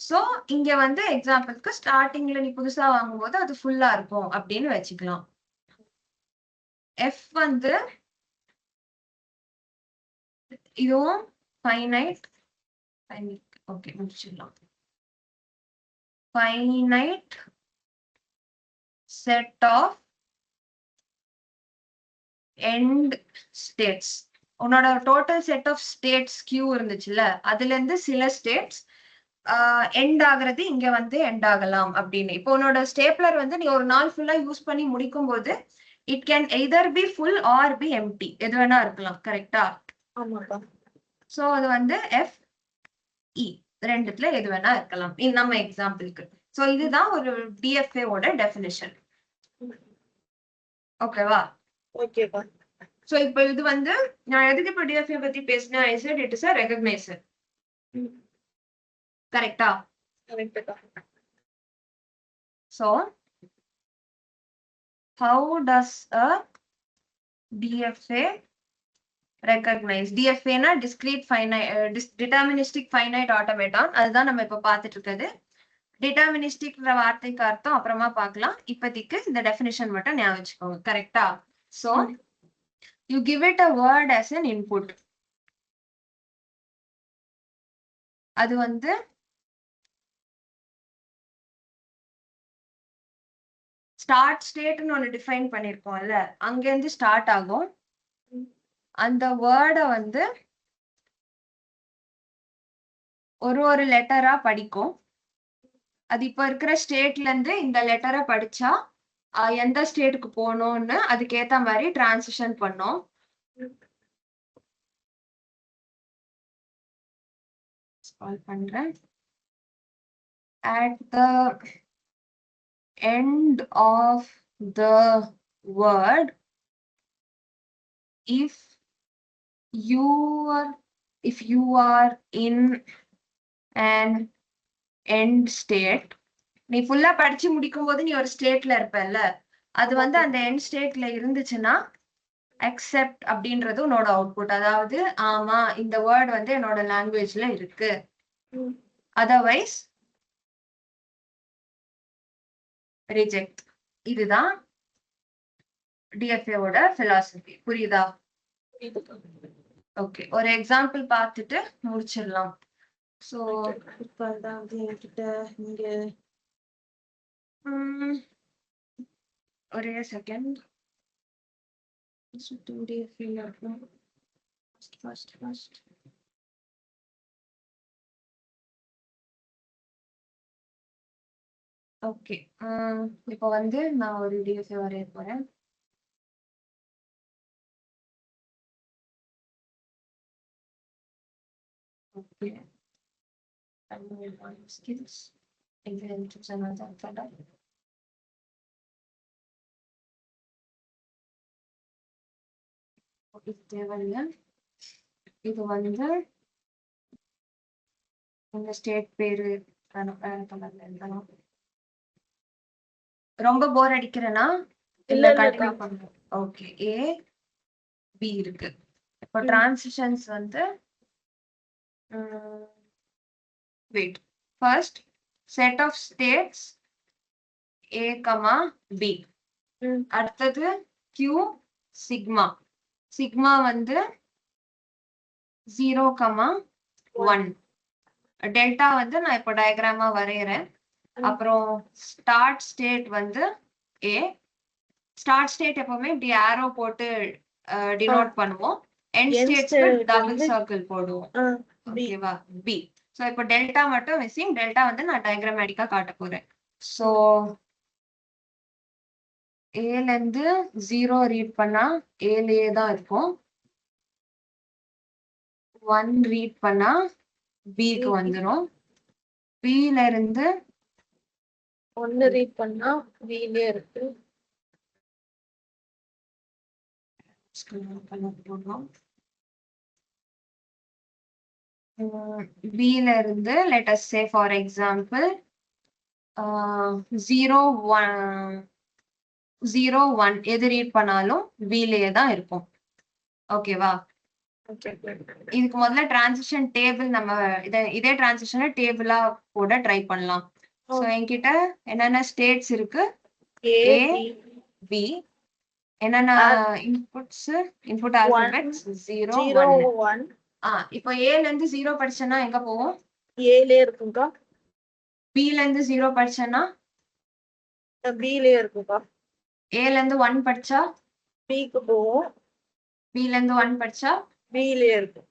சோ இங்க வந்து எக்ஸாம்பிளுக்கு ஸ்டார்டிங்ல நீ புதுசா வாங்கும்போது அது ஃபுல்லா இருக்கும் அப்படின்னு வச்சுக்கலாம். F வந்து இதுவும் ஃபைனைட், ஓகே முடிச்சிடலாம். Finite set of end states. உன்னோட total set of states Q இருந்துச்சுல்ல, அதுல இருந்து சில ஸ்டேட்ஸ் எண்ட் ஆகுறது இங்க வந்து எண்ட் ஆகலாம் அப்படின்னு. இப்போ உன்னோட ஸ்டேப்லர் வந்து நீ ஒரு நாள் ஃபுல்லா யூஸ் பண்ணி முடிக்கும் போது it can either be full or be empty, எது வேணா இருக்கலாம். கரெக்டா? ஆமாக்கா. சோ அது வந்து F, E ரெண்டுத்துல எது வேணா இருக்கலாம் நம்ம எக்ஸாம்பிளுக்கு. சோ இதுதான் ஒரு DFA ஓட டெஃபினிஷன். ஓகேவா? ஓகேப்பா. சோ இப்போ இது வந்து நான் எதுக்கு இப்போ DFA பத்தி பேசினேன்? I said it is a recognizer. கரெக்டா? கரெக்ட்டா. So how does a DFA recognize? DFA னா discrete finite deterministic finite automaton. அதுதான் நம்ம இப்ப பார்த்துட்டு இருக்கிறது. டிட்டர்மினிஸ்டிக்ன்ற வார்த்தைக்கு அர்த்தம் அப்புறமா பார்க்கலாம். இப்போதைக்கு இந்த டெஃபினிஷன் மட்டும் ஞாபகம் வச்சுக்கோங்க. கரெக்டா? So you give it a word as an input. அது வந்து ஸ்டார்ட் ஸ்டேட்னு ஒன்னு டிஃபைன் பண்ணிருக்கோம்ல, அங்க இருந்து ஸ்டார்ட் ஆகும். அந்த வேர்டை வந்து ஒரு லெட்டரா படிக்கும். அது இப்ப இருக்கிற ஸ்டேட்ல இருந்து இந்த லெட்டரை படிச்சா எந்த ஸ்டேட்டுக்கு போகணும்னு அதுக்கேத்த மாதிரி டிரான்சிஷன் பண்ணோம். பண்றேன். At the end of the word, if you are in an end state, நீ ஃபுல்லா படிச்சு முடிக்கும் போது நீ ஒரு ஸ்டேட்ல இருப்பல்ல, அது வந்து அந்த எண்ட் ஸ்டேட்ல இருந்துச்சுன்னா அக்செப்ட் அப்படின்றது உன்னோட அவுட்புட். அதாவது ஆமா இந்த வேர்ட் வந்து என்னோட லாங்குவேஜ்ல இருக்கு. Otherwise reject. இதுதான் DFA ஓட philosophy. புரியுதா? ஓகே, ஒரு எக்ஸாம்பிள் பார்த்துட்டு முடிச்சிடலாம். சோ இப்ப அதாவது என்கிட்ட இங்க ஒரே செகண்ட். 2D இருக்கும். First okay. இப்போ வந்து நான் ஒரு டிஎஃப்ஏ வரைய போறேன். ஓகே. ஸ்கில்ஸ் தேவையில்லை. இது வந்து இந்த ஸ்டேட் பேரு ரொம்ப போர் அடிக்கிறேன்னா இல்ல கண்டினியூ பண்ணுவோம். ஓகே. ஏ பி இருக்கு. இப்போ டிரான்சிஷன்ஸ் வந்து wait, first set of states a comma b. அடுத்தது q sigma வந்து 0, 1. டெல்டா வந்து நான் இப்போ டயக்ராமா வரையறேன். அப்புறம் ஸ்டார்ட் ஸ்டேட் வந்து a. ஸ்டார்ட் ஸ்டேட் எப்பவுமே இப்படி ஆரோ போட்டு டினோட் பண்ணுவோம். எண்ட் ஸ்டேட்ஸ்க்கு டபுள் சர்க்கிள் போடுவோம். ஓகேவா? b. சோ இப்போ டெல்டா மட்டும் மிஸ்ஸிங். டெல்டா வந்து நான் டயக்ராமேட்டிக்கா காட்ட போறேன். சோ ஏல இருந்து 0 ரீட் பண்ணா ஏலயே தான் இருக்கும். 1 ரீட் பண்ணா பிக்கு வந்துரும். பில இருந்து 1 ரீட் பண்ணா பிலயே இருக்கு. பில இருந்து let us say for example 0, 1 எது ரீட் பண்ணாலும் பிலயே தான் இருக்கும். ஓகேவா? இதுக்கு முதல்ல டிரான்சிஷன் டேபிள் நம்ம இதே டிரான்சிஷனை டேபிளா போட ட்ரை பண்ணலாம். சோ என்கிட்ட என்னென்ன ஸ்டேட்ஸ் இருக்கு? A B. என்னென்ன இன்புட் ஆல்பபெட்ஸ் 0 1. இப்போ ஏல இருந்து 0 படிச்சேன்னா எங்க போவோம்? ஏலயே இருக்கும்க்கா. பில இருந்து 0 படிச்சேன்னா பிலயே இருக்கும்க்கா. ஏல இருந்து 1 படிச்சா பிக்கு போவோம். பில இருந்து 1 படிச்சா பிலயே இருக்கும்.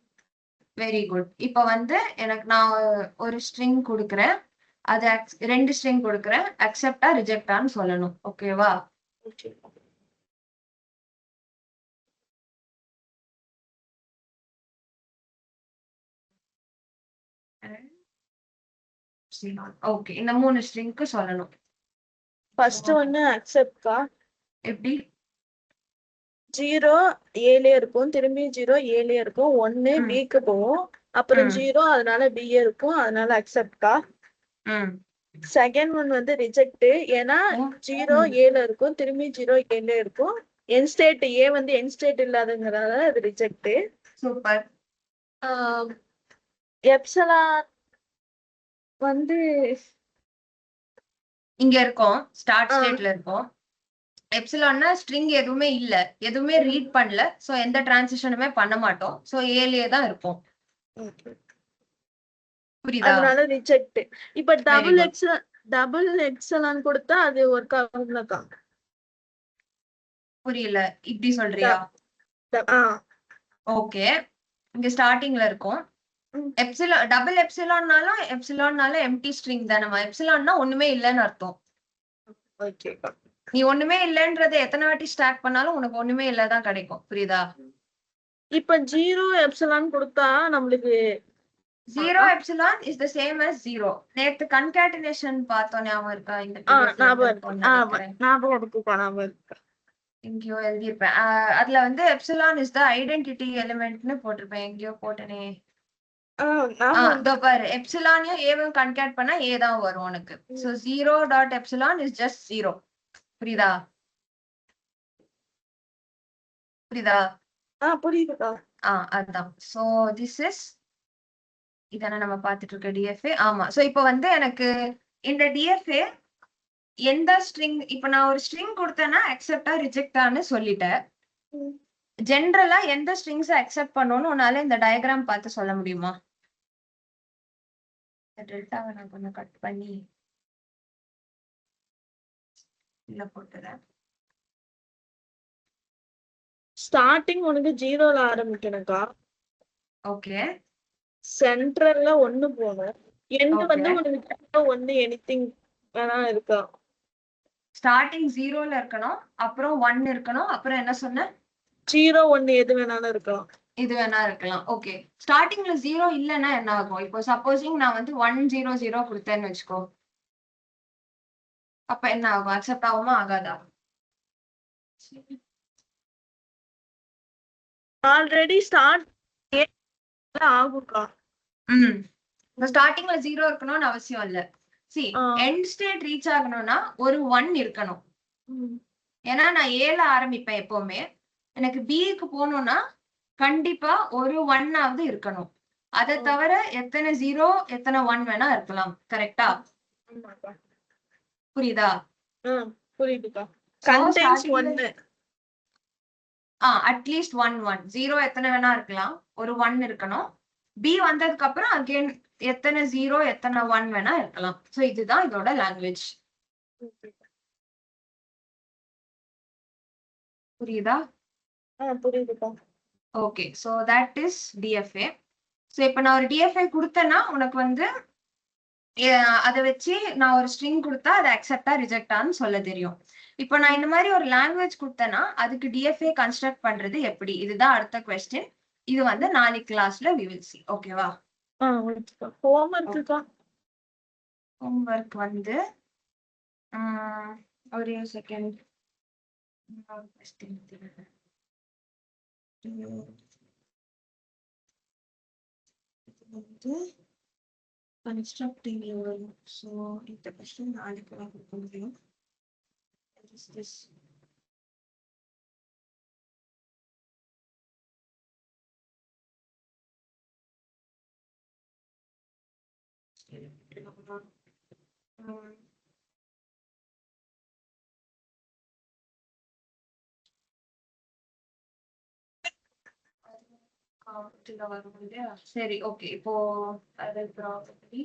Very good. இப்போ வந்து எனக்கு நான் ஒரு ஸ்ட்ரிங் கொடுக்குறேன். அது 2 ஸ்ட்ரிங் கொடுக்குறேன். அக்செப்டா ரிஜெக்டான்னு சொல்லணும். ஓகேவா? ஓகே. இந்த 3 ஸ்ட்ரிங்க்கு சொல்லணும். ஃபர்ஸ்ட் ஒன்னு அக்செப்ட்க்கா. எப்படி? 0 ஏலயே இருக்கும். திரும்பி 0 ஏலயே இருக்கும். 1 பிக்கு போவோம். அப்புறம் 0 அதனால பியே இருக்கும். அதனால அக்செப்ட்க்கா. செகண்ட் ஒன் வந்து ரிஜெக்ட். ஏன்னா 0 ஏல இருக்கும். திரும்பி 0 ஏல இருக்கும். என் ஸ்டேட் ஏ வந்து என் ஸ்டேட் இல்லாதங்கறதால அது ரிஜெக்ட். சூப்பர். எப்சிலான் வந்து இங்க இருக்கும். ஸ்டார்ட் ஸ்டேட்ல இருக்கும். எப்சிலான்னா ஸ்ட்ரிங் எதுவுமே இல்ல, எதுவுமே ரீட் பண்ணல. சோ எந்த டிரான்சிஷனுமே பண்ண மாட்டோம். சோ ஏலயே தான் இருக்கும். புரியுதா? அதனால ரிஜெக்ட். இப்ப டபுள் எப்சிலான் கொடுத்தா அது ஒர்க் ஆகும்லக்கா? புரியல. இப்படி சொல்றியா? ஓகே. இங்க ஸ்டார்டிங்ல இருக்கும். எப்சிலான் டபுள் எப்சிலான்னால எம்டி ஸ்ட்ரிங் தானமா. எப்சிலான்னா ஒண்ணுமே இல்லைன்னு அர்த்தம். ஓகேக்கா. நீ ஒண்ணுமே இல்லன்றத எத்தனை வாட்டி ஸ்டாக் பண்ணாலும் உனக்கு ஒண்ணுமே இல்லதான் கிடைக்கும். புரியுதா? இப்ப 0 எப்சிலான் கொடுத்தா நம்மளுக்கு 0 epsilon is the same as 0. நேத்து கன்காட்டினேஷன் பார்த்தோம், ஞாபகம் இருக்கா? இந்த ஞாபகம் இருக்கு. எங்கயோ எழுதியிருப்பேன். அதுல வந்து எப்சிலான் இஸ் தி ஐடென்டிட்டி எலிமெண்ட்னு போட்டிருப்பேன். எங்கயோ போட்டனே. இதோ பாரு, எப்சிலானையும் ஏவும் கன்காட் பண்ணா ஏ தான் வரும் உனக்கு. So 0 dot epsilon is just 0. புரியுதா? புரியுதுக்கா. அதுதான். சோ திஸ் இஸ் இதானே நம்ம பார்த்துட்டு இருக்க டிஎஃப்ஏ. ஆமா. சோ இப்போ வந்து எனக்கு இந்த டிஎஃப்ஏ எந்த ஸ்ட்ரிங், இப்ப நான் ஒரு ஸ்ட்ரிங் கொடுத்தேன்னா அக்செப்டா ரிஜெக்டான்னு சொல்லிட்டேன். ஜென்ரலா எந்த ஸ்ட்ரிங்ஸ் அக்செப்ட் பண்ணணும்னு உன்னால இந்த டயக்ராம் பார்த்து சொல்ல முடியுமா? டெல்டாவை நான் கொஞ்சம் கட் பண்ணி இல்ல போட்டுறேன். ஸ்டார்டிங் உனக்கு 0ல ஆரம்பிக்கணும்க்கா. ஓகே சென்ட்ரல்ல 1 போகணும். End okay. வந்து உனக்கு 1 எனிதிங் வேணா இருக்கா. ஸ்டார்டிங் 0ல இருக்கணும், அப்புறம் 1 இருக்கணும், அப்புறம் என்ன சொன்ன? 0 1 எது வேணாலும் இருக்கலாம். இது வேணா இருக்கலாம். ஓகே. ஸ்டார்டிங்ல 0 இல்லன்னா என்ன ஆகும்? இப்போ சப்போஸிங் நான் வந்து 1 0 0 குடுத்தேன்னு வச்சுக்கோ. அப்ப என்ன ஆகும்? அக்செப்ட் ஆகுமா ஆகாதா? ஆல்ரெடி ஸ்டார்ட் ஆகும்க்கா. இந்த ஸ்டார்டிங்ல 0 இருக்கணும்னு அவசியம் இல்ல. சி எண்ட் ஸ்டேட் ரீச் ஆகணும்னா ஒரு 1 இருக்கணும். ஏன்னா நான் ஏல ஆரம்பிப்பேன் எப்பவுமே. எனக்கு பிக்கு போகணும்னா கண்டிப்பா ஒரு 1 ஆவது இருக்கணும். அதை தவிர எத்தனை 0 எத்தனை 1 வேணா இருக்கலாம். கரெக்டா? புரியுதா? புரியுதுக்கா. கண்டெய்ன்ஸ் 1. அட்லீஸ்ட் 1 1 0 எத்தனை வேணா இருக்கலாம். ஒரு 1 இருக்கணும். பி வந்ததுக்கு அப்புறம் அகைன் எத்தனை 0 எத்தனை 1 வேணா இருக்கலாம். சோ இதுதான் இதோட லாங்குவேஜ். புரியுதா? புரியுதுக்கா. Okay, so that is DFA. சோ இப்ப நான் ஒரு டிஎஃப்ஏ கொடுத்தேன்னா உனக்கு வந்து அதை வச்சு நான் ஒரு ஸ்ட்ரிங் கொடுத்தா அதை அக்செப்டா ரிஜெக்டான்னு சொல்ல தெரியும். இப்போ நான் இந்த மாதிரி ஒரு லாங்குவேஜ் கொடுத்தேன்னா அதுக்கு டிஎஃப்ஏ கன்ஸ்ட்ரக்ட் பண்றது எப்படி? இதுதான் அடுத்த கொஸ்டின். இது வந்து நாளைக்கு கிளாஸ்ல we will see. ஓகேவா? ஹோம்வொர்க் வந்து ஒரே செகண்ட். வந்து constructing your, so இந்த கொஸ்டின் நாளைக்கு நான் கொடுக்க முடியும். What is this? சரி ஓகே. இப்போ அது ப்ராபர்ட்டி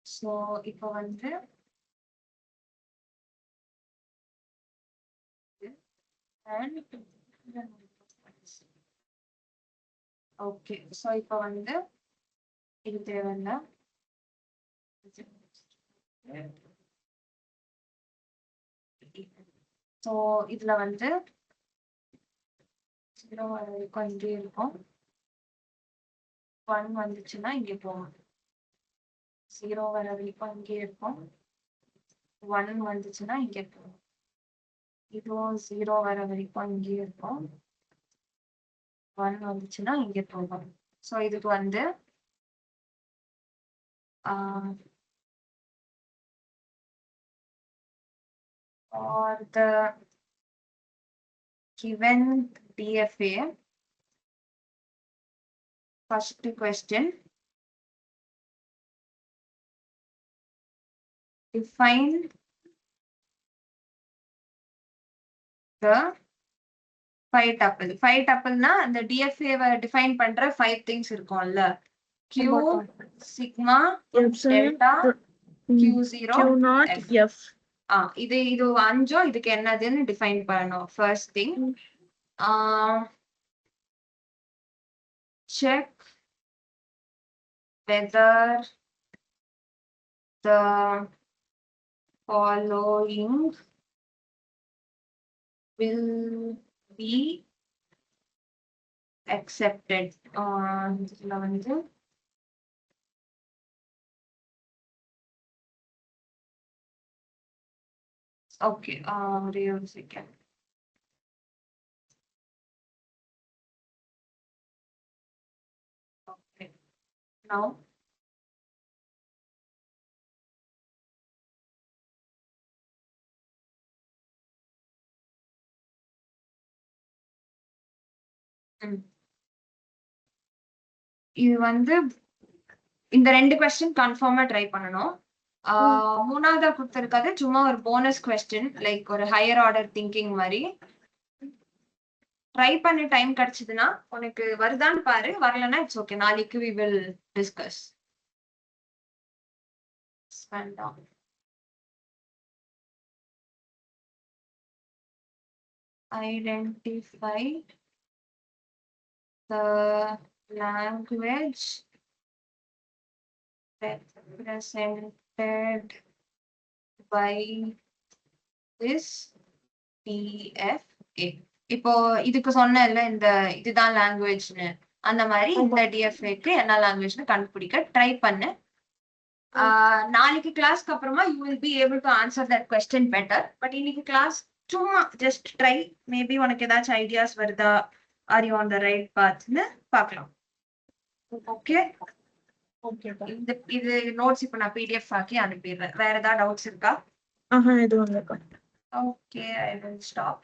சோ இப்போ வந்து ஓகே. சோ இப்போ வந்து இது தேவையில்லை. சோ இதுல வந்து 0 வரைக்கும் இங்கே இருக்கும். 1 வந்துச்சுன்னா இங்கே போகும். 0 வர வரைக்கும் இங்கே இருக்கும். 1 வந்துச்சுன்னா இங்கே போகும். இதுவும் 0 வர வரைக்கும் இங்கே இருக்கும். 1 வந்துச்சுன்னா இங்கே போகும். சோ இதுக்கு வந்து for the given DFA, first question, define the 5 tuple. 5 tuple na அந்த DFA define பண்ற 5 things இருக்கும்ல. Q, sigma, delta, Q0, F. இது 5 இதுக்கு என்னதுன்னு டிஃபைன் பண்ணணும். First thing, check whether the following will be accepted. இதுல வந்து ஓகே, ஒரே ஒரு செகண்ட். ஓகே, now இது வந்து இந்த 2 கொஸ்டின் கன்ஃபார்மா ட்ரை பண்ணணும். மூணாவதா கொடுத்திருக்காது சும்மா ஒரு போனஸ் கொஸ்டின் லைக் ஒரு ஹையர் ஆர்டர் திங்கிங் மாதிரி. ட்ரை பண்ணி டைம் கிடைச்சதுன்னா உனக்கு வருதான்னு பாரு, வரலன்னா இட்ஸ் ஓகே, நாளைக்கு we will discuss. வேண்டாம். Identify the language represented by this DFA. இப்போ இதுக்கு சொன்னேன்ல இந்த இதுதான் லாங்குவேஜ்னு, அந்த மாதிரி இந்த டிஎஃப்ஏக்கு என்ன லாங்குவேஜ்னு கண்டுபிடிக்க ட்ரை பண்ணு. நாளைக்கு கிளாஸ்க்கு அப்புறமா you will be able to answer that question better. But இன்னைக்கு கிளாஸ் சும்மா ஜஸ்ட் ட்ரை, மேபி உனக்கு ஏதாச்சும் ஐடியாஸ் வருதா, are you on the right பாத்னு பார்க்கலாம். ஓகே இது நோட்ஸ் இப்போ நான் பிடிஎஃப் ஆக்கி அனுப்பிடுறேன். வேற ஏதாவது டவுட்ஸ் இருக்கா? எதுவும் இல்லைக்கா. Okay, I will stop.